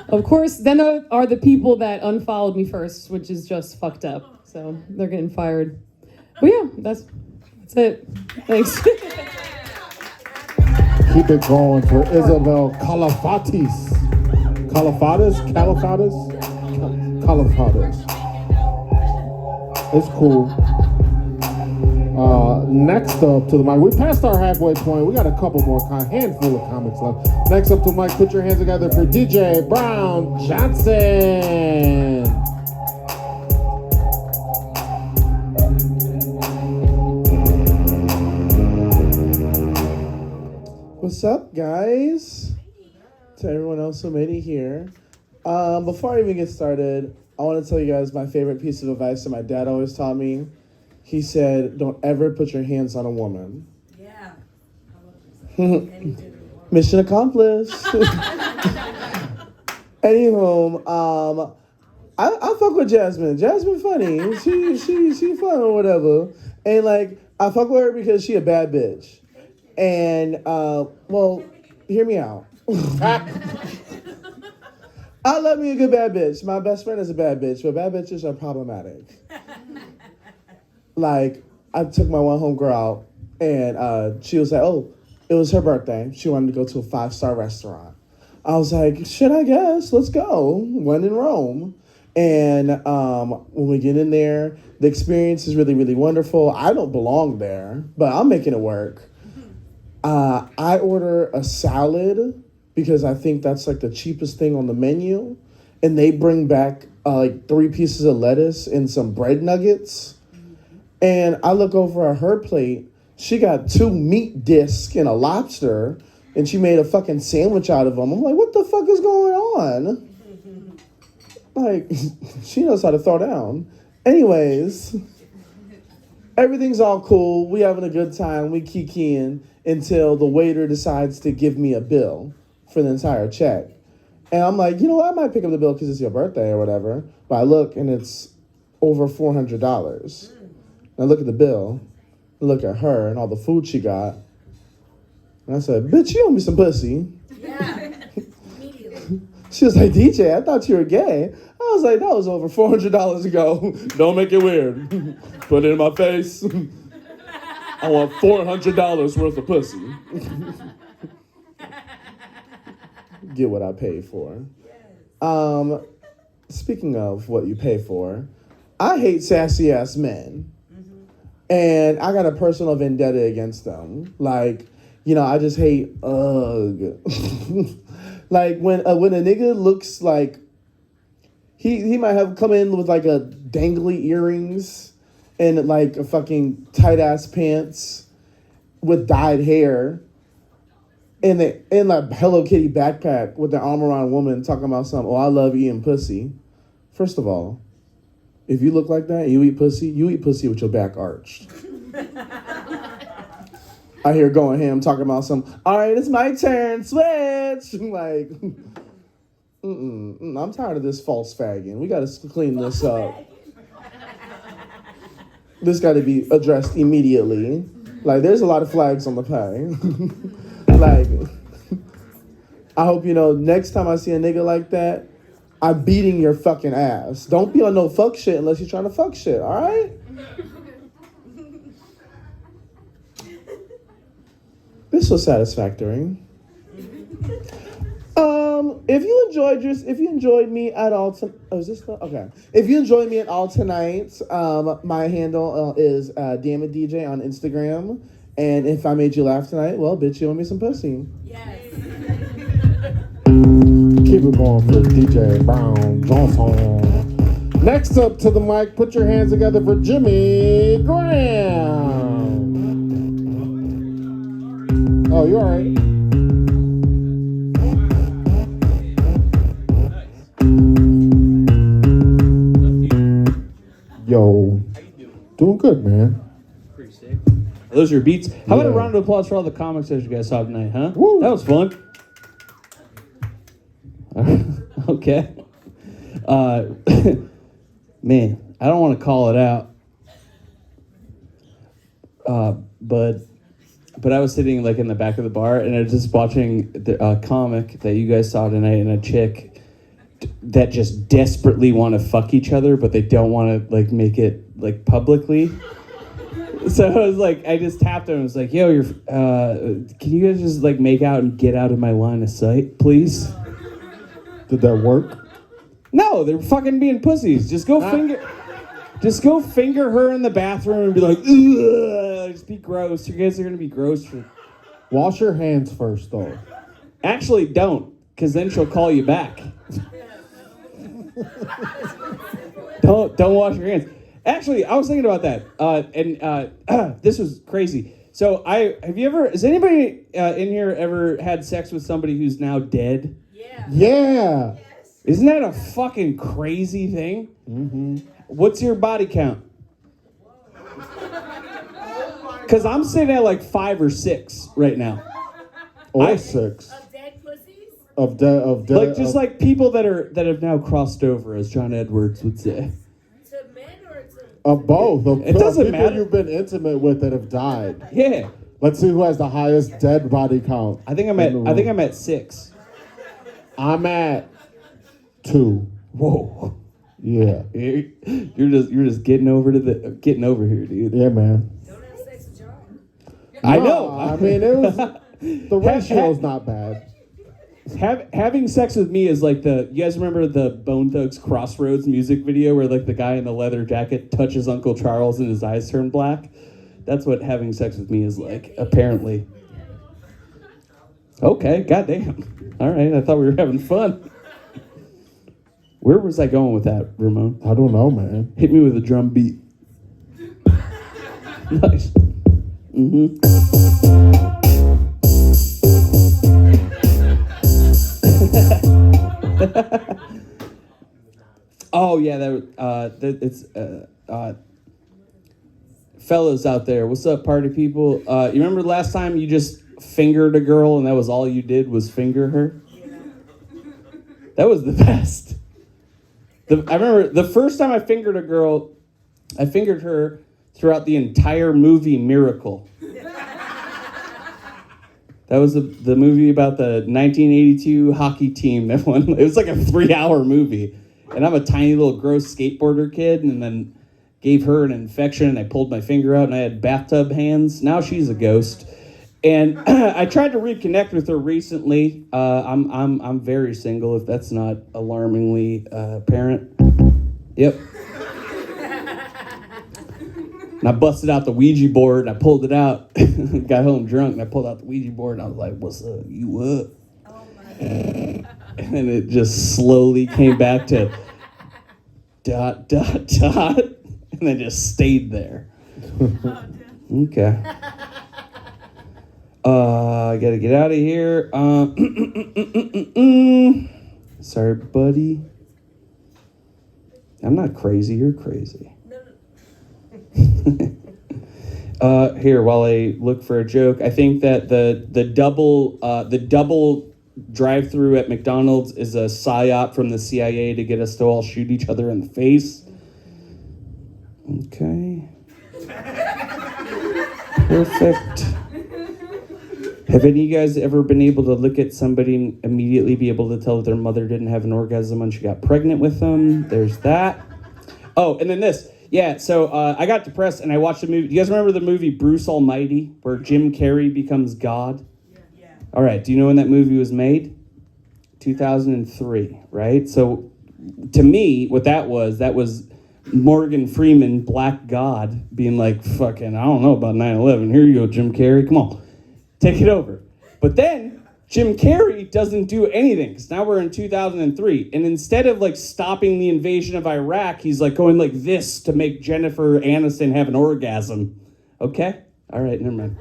Of course, then there are the people that unfollowed me first, which is just fucked up. So they're getting fired. But yeah, that's it. Thanks. Keep it going for Izabel Kalafatis. Kalafatis? It's cool. Next up to the mic. We passed our halfway point. We got a couple more, handful of comics left. Next up to the mic, put your hands together for DJ Brown Johnson. What's up, guys? To everyone else who made it here. Before I even get started, I want to tell you guys my favorite piece of advice that my dad always taught me. He said, don't ever put your hands on a woman. Yeah. Mission accomplished. Anywho, I fuck with Jasmine. Jasmine funny. She fun or whatever. And like, I fuck with her because she a bad bitch. And, well, hear me out. I love me a good bad bitch. My best friend is a bad bitch, but bad bitches are problematic. Like, I took my one homegirl out, and she was like, oh, it was her birthday. She wanted to go to a 5-star restaurant. I was like, shit, I guess. Let's go. When in Rome. And when we get in there, the experience is really, really wonderful. I don't belong there, but I'm making it work. I order a salad because I think that's like the cheapest thing on the menu. And they bring back like 3 pieces of lettuce and some bread nuggets. And I look over at her plate. She got 2 meat discs and a lobster. And she made a fucking sandwich out of them. I'm like, what the fuck is going on? Like, she knows how to throw down. Anyways, everything's all cool. We having a good time. We kikiing until the waiter decides to give me a bill for the entire check. And I'm like, you know what? I might pick up the bill because it's your birthday or whatever. But I look and it's over $400. And I look at the bill, I look at her and all the food she got. And I said, bitch, you owe me some pussy. Yeah. Immediately. She was like, DJ, I thought you were gay. I was like, that was over $400 ago. Don't make it weird. Put it in my face. I want $400 worth of pussy. Get what I paid for. Speaking of what you pay for, I hate sassy ass men. And I got a personal vendetta against them. Like, I just hate like when a nigga looks like he might have come in with like a dangly earrings and like a fucking tight ass pants with dyed hair and like Hello Kitty backpack with their arm around a woman talking about something. Oh, I love eating pussy. First of all, if you look like that and you eat pussy with your back arched. I hear going ham talking about all right, it's my turn, switch. Like, I'm tired of this false fagging. We got to clean this up. This got to be addressed immediately. Like, there's a lot of flags on the pie. Like, I hope next time I see a nigga like that, I'm beating your fucking ass. Don't be on no fuck shit unless you're trying to fuck shit, all right? This was satisfactory. If you enjoyed me at all, okay. If you enjoyed me at all tonight, my handle is Damn It DJ on Instagram. And if I made you laugh tonight, well, bitch, you owe me some pussy. Yes. Keep it going for DJ Bryan Johnson. Next up to the mic, put your hands together for Jimmie Graham. Oh, you all right? Yo, doing good, man. Pretty sick. Those are your beats. How about a round of applause for all the comics that you guys saw tonight, huh? Woo. That was fun. Okay. Man, I don't want to call it out. But I was sitting like in the back of the bar and I was just watching the comic that you guys saw tonight and a chick that just desperately want to fuck each other, but they don't want to like make it like publicly. So I was like, I just tapped him and was like, yo, can you guys just like make out and get out of my line of sight, please? Did that work? No, they're fucking being pussies. Just go finger her in the bathroom and be like, ugh, just be gross. You guys are gonna be gross. Wash your hands first, though. Actually, don't, because then she'll call you back. Don't wash your hands. Actually, I was thinking about that, and this was crazy. So, has anybody in here ever had sex with somebody who's now dead? Yeah. Isn't that a fucking crazy thing? Mm-hmm. What's your body count? Because I'm sitting at like 5 or 6 right now. Or 6. Of dead pussies? Of dead. Like just like people that have now crossed over, as John Edwards would say. To men or to... Of both. It doesn't people matter. You've been intimate with that have died. Yeah. Let's see who has the highest dead body count. I think I'm at 6. I'm at 2. Whoa. Yeah. You're just getting over here, dude. Yeah, man. Don't have sex with John. I know. I mean, it was the ratio's not bad. Having sex with me is like you guys remember the Bone Thugs Crossroads music video where like the guy in the leather jacket touches Uncle Charles and his eyes turn black? That's what having sex with me is like, apparently. Okay, goddamn. All right, I thought we were having fun. Where was I going with that, Ramon? I don't know, man. Hit me with a drum beat. Nice. Mm-hmm. Oh yeah, it's fellas out there. What's up, party people? You remember the last time you just fingered a girl and that was all you did was finger her? That was the best. I remember the first time I fingered a girl, I fingered her throughout the entire movie Miracle. That was the movie about the 1982 hockey team that won. It was like a 3-hour movie. And I'm a tiny little gross skateboarder kid, and then gave her an infection, and I pulled my finger out, and I had bathtub hands. Now she's a ghost. And I tried to reconnect with her recently. I'm very single, if that's not alarmingly apparent. Yep. And I busted out the Ouija board and I pulled it out. Got home drunk and I pulled out the Ouija board and I was like, what's up? You up? And then it just slowly came back to ... And then just stayed there. Okay. I gotta get out of here. Sorry, buddy. I'm not crazy. You're crazy. Here, while I look for a joke, I think that the double drive-through at McDonald's is a psyop from the CIA to get us to all shoot each other in the face. Okay. Perfect. Have any of you guys ever been able to look at somebody and immediately be able to tell that their mother didn't have an orgasm when she got pregnant with them? There's that. Oh, and then this. Yeah, so I got depressed and I watched the movie. Do you guys remember the movie Bruce Almighty, where Jim Carrey becomes God? Yeah. All right, do you know when that movie was made? 2003, right? So to me, what that was Morgan Freeman, Black God, being like, fucking, I don't know about 9/11. Here you go, Jim Carrey. Come on, take it over. But then Jim Carrey doesn't do anything because now we're in 2003. And instead of like stopping the invasion of Iraq, he's like going like this to make Jennifer Aniston have an orgasm. Okay? All right, never mind.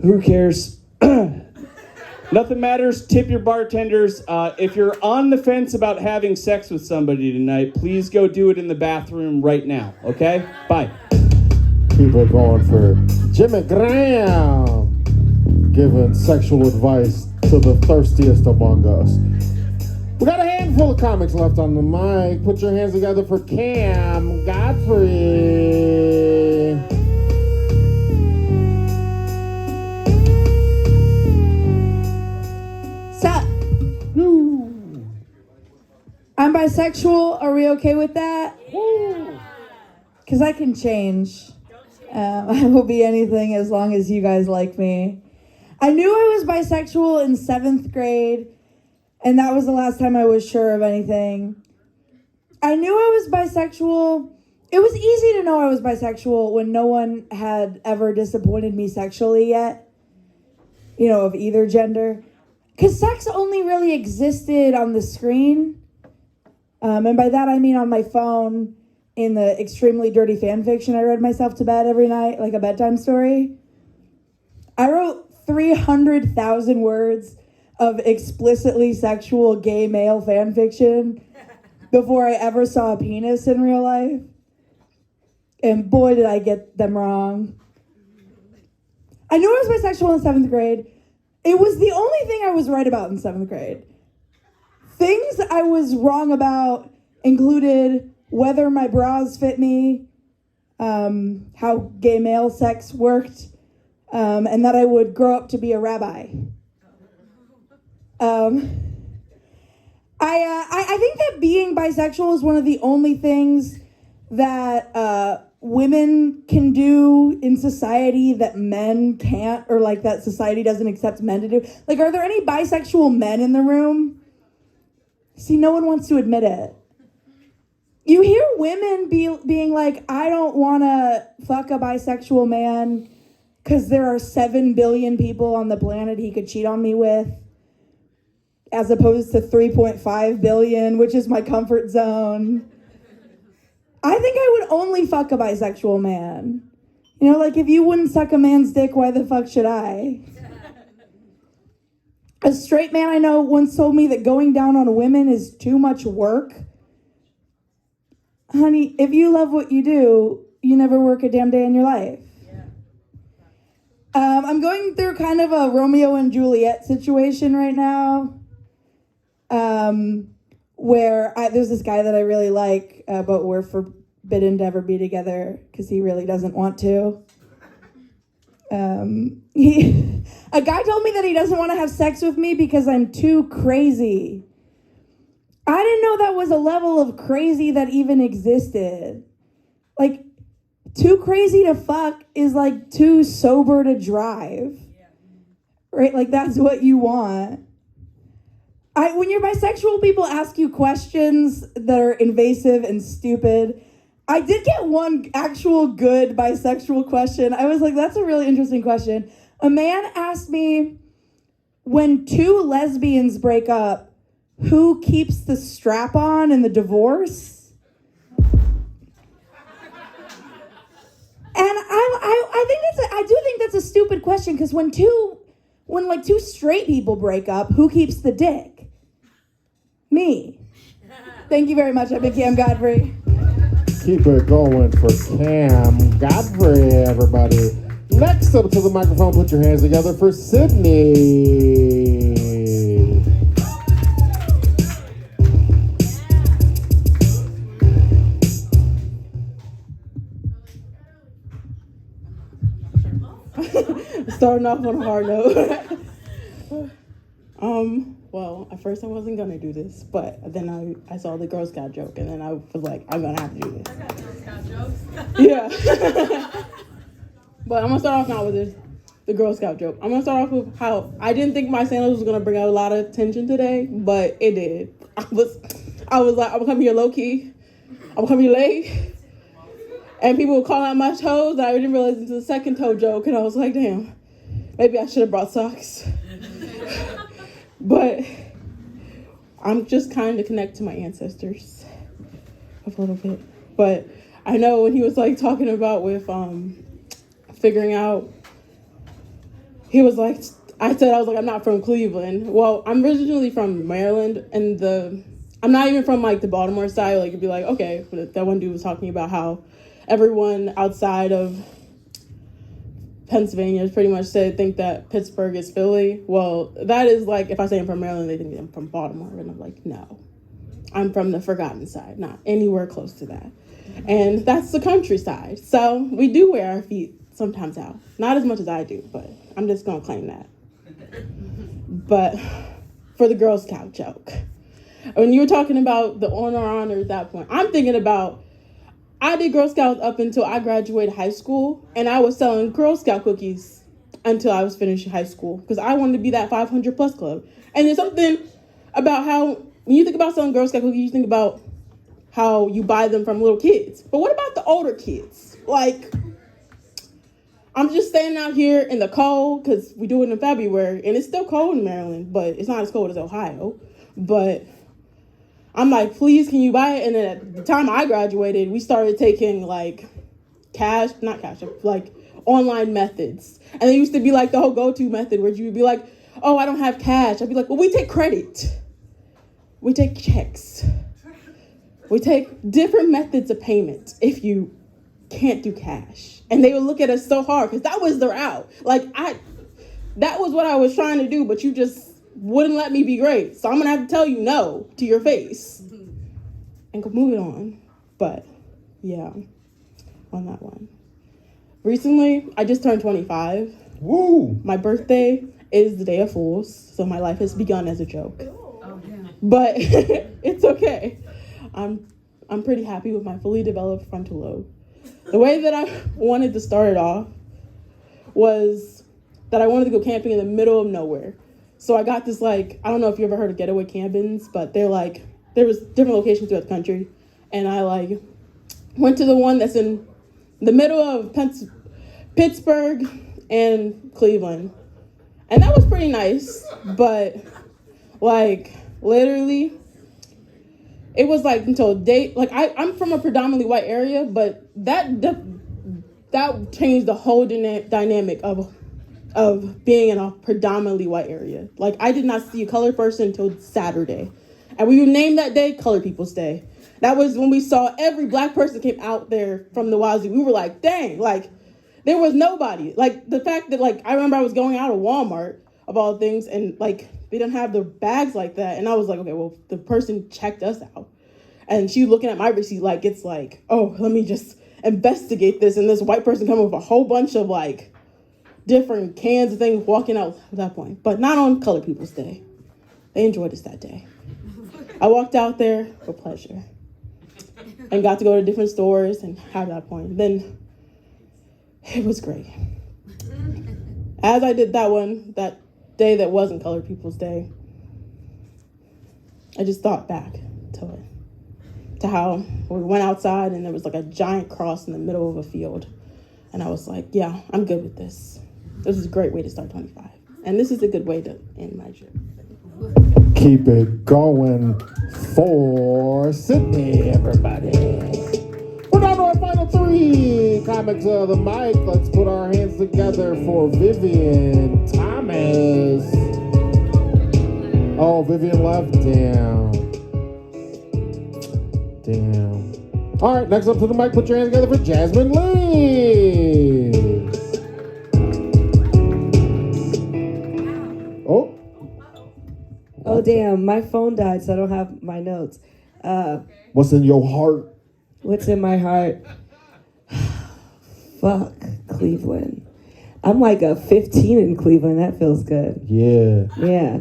Who cares? Nothing matters. Tip your bartenders. If you're on the fence about having sex with somebody tonight, please go do it in the bathroom right now. Okay? Bye. People are going for Jimmie Graham giving sexual advice to the thirstiest among us. We got a handful of comics left on the mic. Put your hands together for Camm Godfrey. Sup? I'm bisexual. Are we okay with that? Because I can change. I will be anything as long as you guys like me. I knew I was bisexual in 7th grade, and that was the last time I was sure of anything. I knew I was bisexual. It was easy to know I was bisexual when no one had ever disappointed me sexually yet, you know, of either gender. Because sex only really existed on the screen. And by that I mean on my phone in the extremely dirty fan fiction I read myself to bed every night, like a bedtime story. I wrote 300,000 words of explicitly sexual gay male fan fiction before I ever saw a penis in real life. And boy, did I get them wrong. I knew I was bisexual in 7th grade. It was the only thing I was right about in 7th grade. Things I was wrong about included whether my bras fit me, how gay male sex worked, and that I would grow up to be a rabbi. I think that being bisexual is one of the only things that women can do in society that men can't, or like that society doesn't accept men to do. Like, are there any bisexual men in the room? See, no one wants to admit it. You hear women being like, I don't want to fuck a bisexual man because there are 7 billion people on the planet he could cheat on me with, as opposed to 3.5 billion, which is my comfort zone. I think I would only fuck a bisexual man. You know, like, if you wouldn't suck a man's dick, why the fuck should I? A straight man I know once told me that going down on women is too much work. Honey, if you love what you do, you never work a damn day in your life. I'm going through kind of a Romeo and Juliet situation right now, where there's this guy that I really like, but we're forbidden to ever be together because he really doesn't want to. A guy told me that he doesn't want to have sex with me because I'm too crazy. I didn't know that was a level of crazy that even existed. Like, too crazy to fuck is like too sober to drive. Right? Like, that's what you want. When you're bisexual, people ask you questions that are invasive and stupid. I did get one actual good bisexual question. I was like, that's a really interesting question. A man asked me, when two lesbians break up, who keeps the strap on in the divorce? And I do think that's a stupid question, because when two straight people break up, who keeps the dick? Me. Thank you very much. I've been Camm Godfrey. Keep it going for Camm Godfrey, everybody. Next up to the microphone, put your hands together for Sydney. Starting off on a hard note. Well, at first I wasn't gonna do this, but then I saw the Girl Scout joke, and then I was like, I'm gonna have to do this. I got Girl Scout jokes. Yeah. But I'm gonna start off now with the Girl Scout joke. I'm gonna start off with how I didn't think my sandals was gonna bring out a lot of attention today, but it did. I was like, I'm gonna come here low key. I'm gonna come here late. And people would call out my toes, and I didn't realize it's the second toe joke, and I was like, damn, maybe I should have brought socks. But I'm just kind of connect to my ancestors a little bit. But I know when he was like talking about with figuring out, he was like, I was like, I'm not from Cleveland. Well, I'm originally from Maryland, and I'm not even from like the Baltimore side. Like, it'd be like, okay, but that one dude was talking about how everyone outside of Pennsylvania pretty much think that Pittsburgh is Philly. Well, that is like, if I say I'm from Maryland, they think I'm from Baltimore. And I'm like, no, I'm from the forgotten side, not anywhere close to that. And that's the countryside. So we do wear our feet sometimes out. Not as much as I do, but I'm just going to claim that. But for the Girl Scout joke, when you were talking about the honor at that point, I'm thinking about, I did Girl Scouts up until I graduated high school, and I was selling Girl Scout cookies until I was finished high school, because I wanted to be that 500 plus club. And there's something about how, when you think about selling Girl Scout cookies, you think about how you buy them from little kids. But what about the older kids? Like, I'm just standing out here in the cold, because we do it in February, and it's still cold in Maryland, but it's not as cold as Ohio. But I'm like, please, can you buy it? And then at the time I graduated, we started taking like like online methods. And it used to be like the whole go-to method where you would be like, oh, I don't have cash. I'd be like, well, we take credit. We take checks. We take different methods of payment if you can't do cash. And they would look at us so hard because that was their out. Like, that was what I was trying to do, but you just wouldn't let me be great. So I'm going to have to tell you no to your face and move it on. But yeah, on that one. Recently, I just turned 25. Woo! My birthday is the Day of Fools, so my life has begun as a joke. But it's okay. I'm pretty happy with my fully developed frontal lobe. The way that I wanted to start it off was that I wanted to go camping in the middle of nowhere. So I got this, like, I don't know if you ever heard of getaway cabins, but they're like, there was different locations throughout the country. And I like went to the one that's in the middle of Pittsburgh and Cleveland. And that was pretty nice, but like literally it was like until I'm from a predominantly white area, but that changed the whole dynamic of being in a predominantly white area. Like, I did not see a colored person until Saturday. And we named that day Colored People's Day. That was when we saw every black person came out there from the wazoo. We were like, dang, like, there was nobody. Like, the fact that, like, I remember I was going out of Walmart, of all things, and, like, they didn't have the bags like that. And I was like, okay, well, the person checked us out. And she looking at my receipt like, it's like, oh, let me just investigate this. And this white person coming with a whole bunch of, like, different cans of things walking out at that point. But not on Colored People's Day. They enjoyed us that day. I walked out there for pleasure and got to go to different stores and have that point. Then it was great. As I did that day that wasn't Colored People's Day, I just thought back to it. to how we went outside and there was like a giant cross in the middle of a field. And I was like, yeah, I'm good with this. This is a great way to start 25. And this is a good way to end my trip. Keep it going for Sydney, everybody. We're down to our final 3 comics of the mic. Let's put our hands together for Vivian Thomas. Oh, Vivian left. Damn. All right, next up to the mic, put your hands together for Jasmin Leigh. Oh, damn, my phone died, so I don't have my notes. What's in your heart? What's in my heart? Fuck, Cleveland. I'm like a 15 in Cleveland. That feels good. Yeah. Yeah.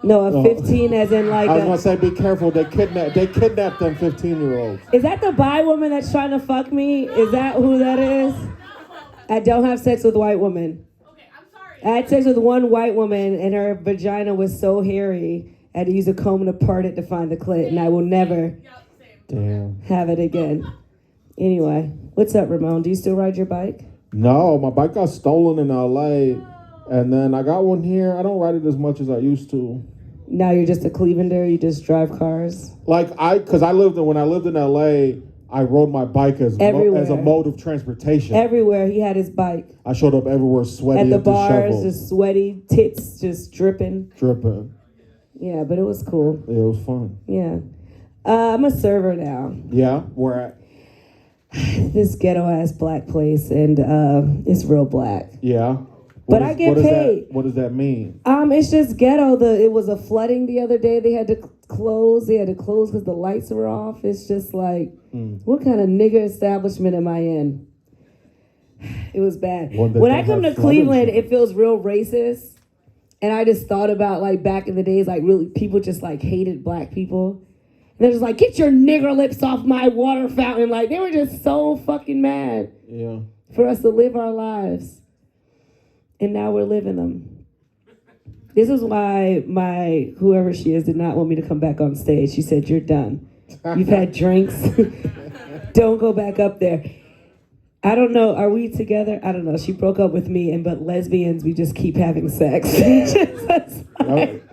No, a 15 as in like I was going to say, be careful. They kidnapped them 15-year-olds. Is that the bi woman that's trying to fuck me? Is that who that is? I don't have sex with white women. I had sex with one white woman, and her vagina was so hairy, I had to use a comb to part it to find the clit, and I will never have it again. Anyway, what's up, Ramon? Do you still ride your bike? No, my bike got stolen in L.A., and then I got one here. I don't ride it as much as I used to. Now you're just a Clevelander? You just drive cars? When I lived in L.A., I rode my bike as a mode of transportation. Everywhere. He had his bike. I showed up everywhere sweaty at the and bars, disheveled. just sweaty, tits just dripping. Yeah, but it was cool. Yeah, it was fun. Yeah. I'm a server now. Yeah? Where at? This ghetto-ass black place, and it's real black. Yeah. I get paid. What does that mean? It's just ghetto. It was a flooding the other day. They had to close. They had to close because the lights were off. It's just like, what kind of nigger establishment am I in? It was bad. When I come to Cleveland, it feels real racist. And I just thought about like back in the days, like really people just like hated black people. And they're just like, get your nigger lips off my water fountain. Like they were just so fucking mad for us to live our lives. And now we're living them. This is why my whoever she is did not want me to come back on stage. She said, you're done. You've had drinks. Don't go back up there. I don't know. Are we together? I don't know. She broke up with me, but lesbians, we just keep having sex.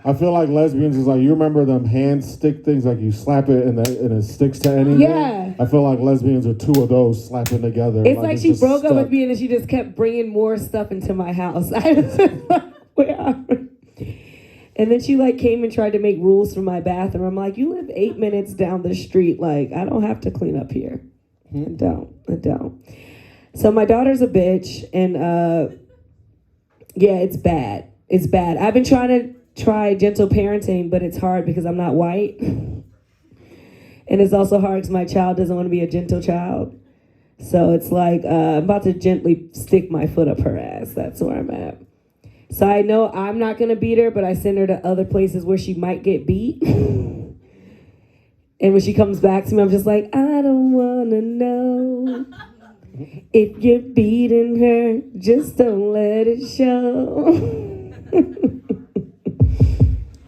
I feel like lesbians is like, you remember them hand stick things, like you slap it and it sticks to anything? Yeah. I feel like lesbians are 2 of those slapping together. It's like she broke up with me and then she just kept bringing more stuff into my house. I was just like, where are we? And then she like came and tried to make rules for my bathroom. I'm like, you live 8 minutes down the street. Like, I don't have to clean up here. I don't. So my daughter's a bitch, and yeah, it's bad. It's bad. I've been trying to try gentle parenting, but it's hard because I'm not white. And it's also hard because my child doesn't want to be a gentle child. So it's like, I'm about to gently stick my foot up her ass. That's where I'm at. So I know I'm not going to beat her, but I send her to other places where she might get beat. And when she comes back to me, I'm just like, I don't want to know. If you're beating her, just don't let it show.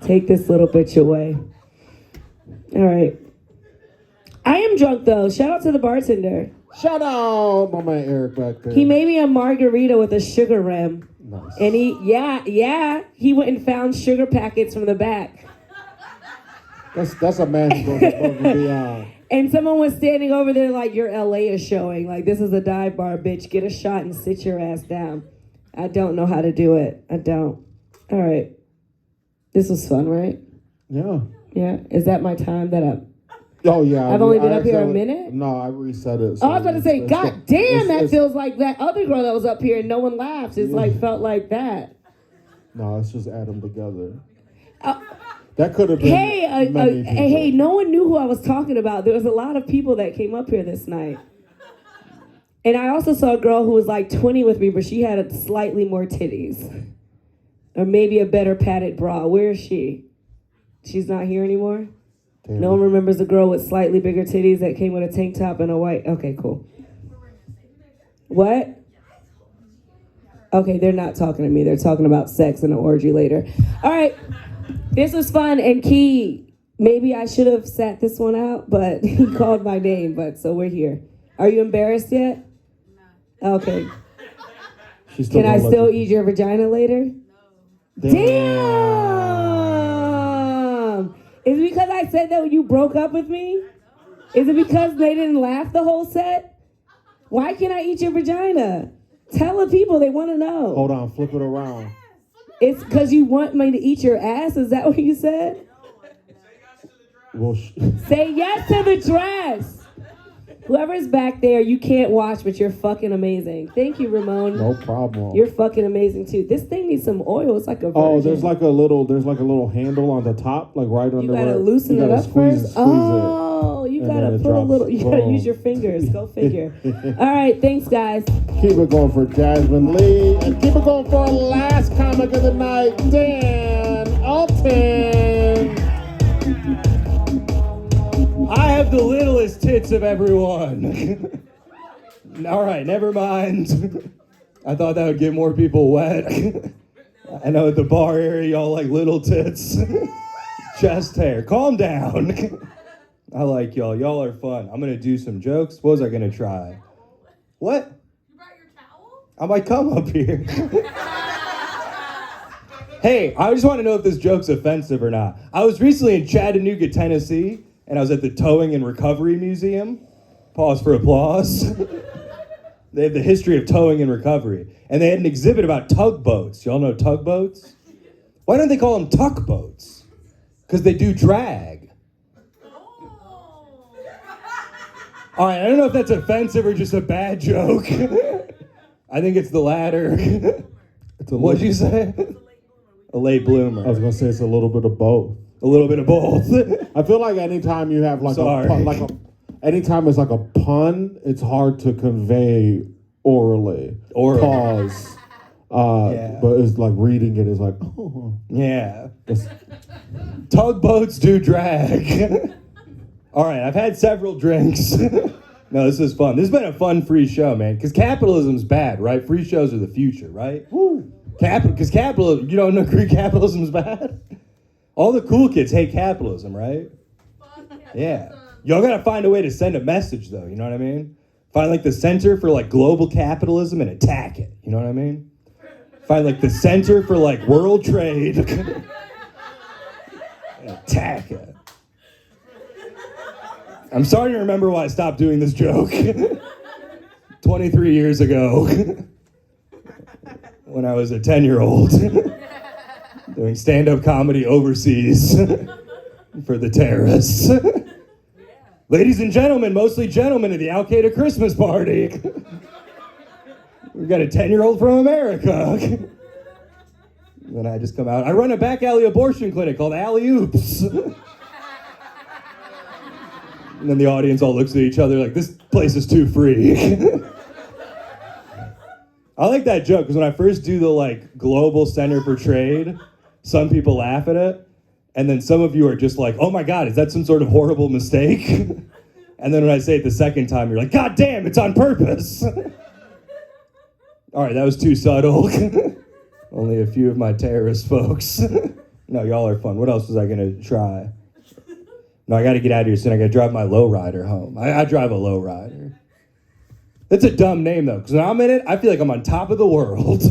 Take this little bitch away. All right. I am drunk, though. Shout out to the bartender. Shout out my man Eric back there. He made me a margarita with a sugar rim. Nice. And he went and found sugar packets from the back. That's a man who goes above and beyond. And someone was standing over there like, your LA is showing. Like, this is a dive bar, bitch. Get a shot and sit your ass down. I don't know how to do it. I don't. All right. This was fun, right? Yeah. Yeah? Is that my time that I'm... Oh, yeah. I've only been up here a minute? No, I reset it. So I was about to say, God damn, that feels like that other girl that was up here and no one laughed. It's like, felt like that. No, let's just add them together. That could have been. Hey, no one knew who I was talking about. There was a lot of people that came up here this night. And I also saw a girl who was like 20 with me, but she had slightly more titties. Or maybe a better padded bra. Where is she? She's not here anymore? Damn. No one remembers the girl with slightly bigger titties that came with a tank top and a white... Okay, cool. What? Okay, they're not talking to me. They're talking about sex and an orgy later. All right. This was fun. And Key, Maybe I should have sat this one out, but he called my name, but so we're here. Are you embarrassed yet? No. Okay. Can I still eat your vagina later? No. Damn! Is it because I said that you broke up with me? Is it because they didn't laugh the whole set? Why can't I eat your vagina? Tell the people, they want to know. Hold on, flip it around. It's because you want me to eat your ass? Is that what you said? Well, Say yes to the dress. Whoever's back there, you can't watch, but you're fucking amazing. Thank you, Ramon. No problem. You're fucking amazing too. This thing needs some oil. It's like a virgin. Oh, there's like a little handle on the top, like right under. You gotta where, loosen it up first. Oh, you gotta put a little. You gotta use your fingers. Go figure. All right, thanks, guys. Keep it going for Jasmin Leigh, and keep it going for our last comic of the night, Dan Alten. I have the littlest tits of everyone. All right, never mind. I thought that would get more people wet. I know at the bar area, y'all like little tits. Chest hair. Calm down. I like y'all. Y'all are fun. I'm going to do some jokes. What was I going to try? What? You brought your towel? I might come up here. Hey, I just want to know if this joke's offensive or not. I was recently in Chattanooga, Tennessee, and I was at the Towing and Recovery Museum. Pause for applause. They have the history of towing and recovery. And they had an exhibit about tugboats. Y'all know tugboats? Why don't they call them tugboats? Because they do drag. All right, I don't know if that's offensive or just a bad joke. I think it's the latter. What'd you say? A late bloomer. I was gonna say it's a little bit of both. A little bit of both. I feel like anytime you have like anytime it's like a pun, it's hard to convey orally. Pause. Yeah. But it's like reading it is like, oh. Yeah. Tugboats do drag. All right, I've had several drinks. No, this is fun. This has been a fun free show, man. Because capitalism's bad, right? Free shows are the future, right? Woo. Because capitalism, you don't agree capitalism's bad? All the cool kids hate capitalism, right? Yeah. Y'all gotta find a way to send a message, though, you know what I mean? Find, like, the center for, like, global capitalism and attack it, you know what I mean? Find, like, the center for, like, world trade and attack it. I'm starting to remember why I stopped doing this joke 23 years ago when I was a 10-year-old doing stand-up comedy overseas for the terrorists. Ladies and gentlemen, mostly gentlemen at the Al Qaeda Christmas party. We've got a 10-year-old from America. Then I just come out. I run a back alley abortion clinic called Alley Oops. And then the audience all looks at each other like, this place is too free. I like that joke because when I first do the like global center for trade, some people laugh at it. And then some of you are just like, oh my God, is that some sort of horrible mistake? And then when I say it the second time, you're like, God damn, it's on purpose. All right, that was too subtle. Only a few of my terrorist folks. No, y'all are fun. What else was I gonna try? No, I gotta get out of here soon. I gotta drive my lowrider home. I drive a lowrider. That's a dumb name though, because when I'm in it, I feel like I'm on top of the world.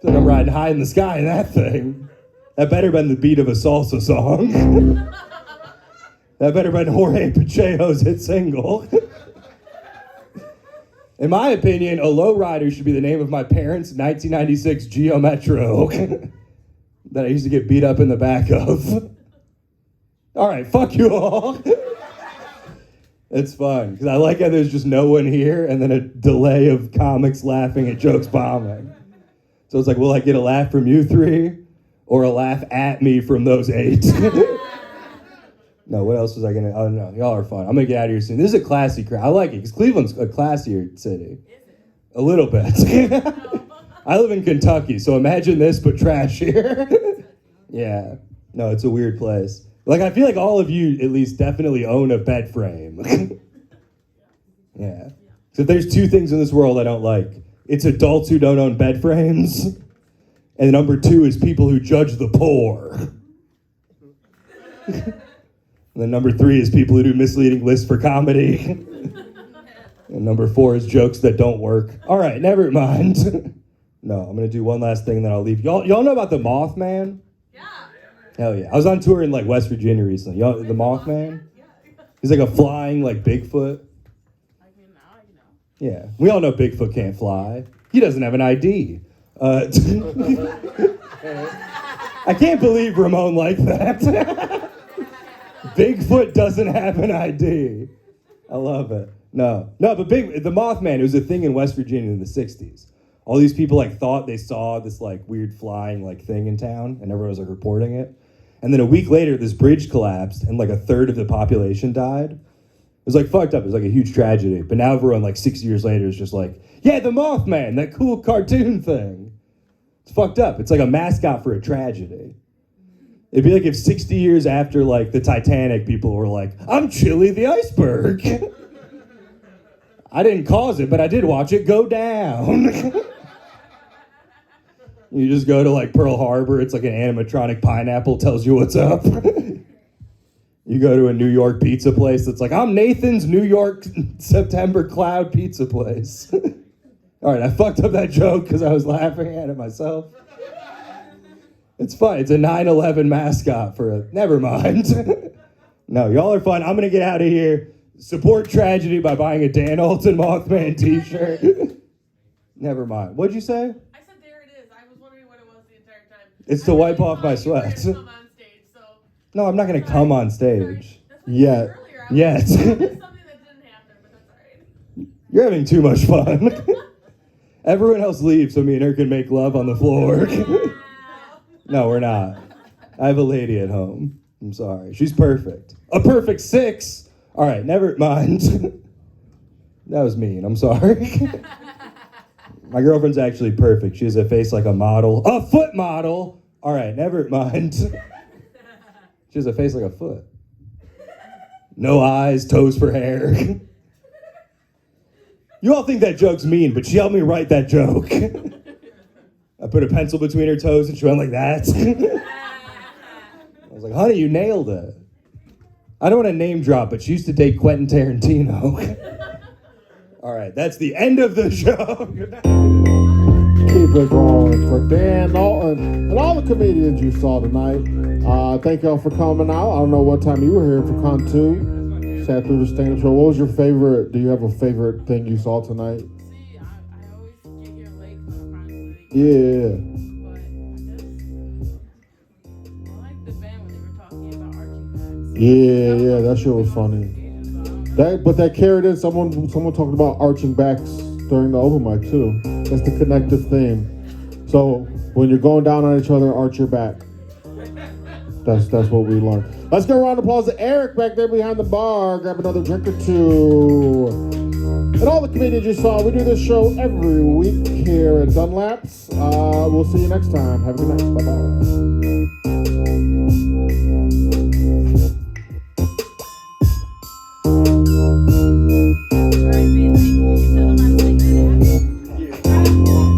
Like I'm riding high in the sky in that thing. That better been the beat of a salsa song. That better been Jorge Pacheco's hit single. In my opinion, a lowrider should be the name of my parents' 1996 Geo Metro that I used to get beat up in the back of. All right, fuck you all. It's fun, because I like how there's just no one here and then a delay of comics laughing at jokes bombing. So it's like, will I get a laugh from you three? Or a laugh at me from those 8? No, what else was I gonna, oh no, y'all are fun. I'm gonna get out of here soon. This is a classy crowd. I like it, because Cleveland's a classier city. A little bit. I live in Kentucky, so imagine this, but trashier. Yeah, no, it's a weird place. Like, I feel like all of you at least definitely own a bed frame. Yeah. So there's 2 things in this world I don't like. It's adults who don't own bed frames. And number 2 is people who judge the poor. And then number 3 is people who do misleading lists for comedy. And number 4 is jokes that don't work. All right, never mind. No, I'm gonna do one last thing, then I'll leave. Y'all know about the Mothman? Yeah. Hell yeah. I was on tour in like West Virginia recently. Y'all, the Mothman? He's like a flying like Bigfoot. Yeah, we all know Bigfoot can't fly. He doesn't have an ID. I can't believe Ramon liked that. Bigfoot doesn't have an ID. I love it. No, but the Mothman, it was a thing in West Virginia in the 60s. All these people like thought they saw this like weird flying like thing in town, and everyone was like reporting it. And then a week later, this bridge collapsed, and like a third of the population died. It was like fucked up. It was like a huge tragedy. But now everyone like 6 years later is just like, yeah, the Mothman, that cool cartoon thing. It's fucked up. It's like a mascot for a tragedy. It'd be like if 60 years after like the Titanic, people were like, I'm Chili the iceberg. I didn't cause it, but I did watch it go down. You just go to like Pearl Harbor, it's like an animatronic pineapple tells you what's up. You go to a New York pizza place that's like, I'm Nathan's New York September Cloud pizza place. All right, I fucked up that joke because I was laughing at it myself. It's fun. It's a 9/11 mascot for a... Never mind. No, y'all are fun. I'm going to get out of here. Support tragedy by buying a Dan Alten Mothman t-shirt. Never mind. What'd you say? I said there it is. I was wondering what it was the entire time. It's to wipe off my sweat. No, I'm not going to come on stage. Yet. Yet. You're having too much fun. Everyone else leaves so me and her can make love on the floor. No, we're not. I have a lady at home. I'm sorry. She's perfect. A perfect 6. All right, never mind. That was mean. I'm sorry. My girlfriend's actually perfect. She has a face like a model. A foot model! All right, never mind. She has a face like a foot. No eyes, toes for hair. You all think that joke's mean, but she helped me write that joke. I put a pencil between her toes and she went like that. I was like, honey, you nailed it. I don't want to name drop, but she used to date Quentin Tarantino. All right, that's the end of the show. Keep it going for Dan Alten and all the comedians you saw tonight. Thank y'all for coming out. I don't know what time you were here for Con 2. Sat through the stand-up show. What was your favorite? Do you have a favorite thing you saw tonight? See, I always get here late because I'm trying to Yeah. But I like the band when they were talking about arching backs. Yeah, that shit was funny. That carried in. Someone talked about arching backs during the open mic too. That's the connective theme. So when you're going down on each other, arch your back. That's what we learned. Let's give a round of applause to Eric back there behind the bar. Grab another drink or two. And all the comedians you saw, we do this show every week here at Dunlap's. We'll see you next time. Have a good night. Bye-bye.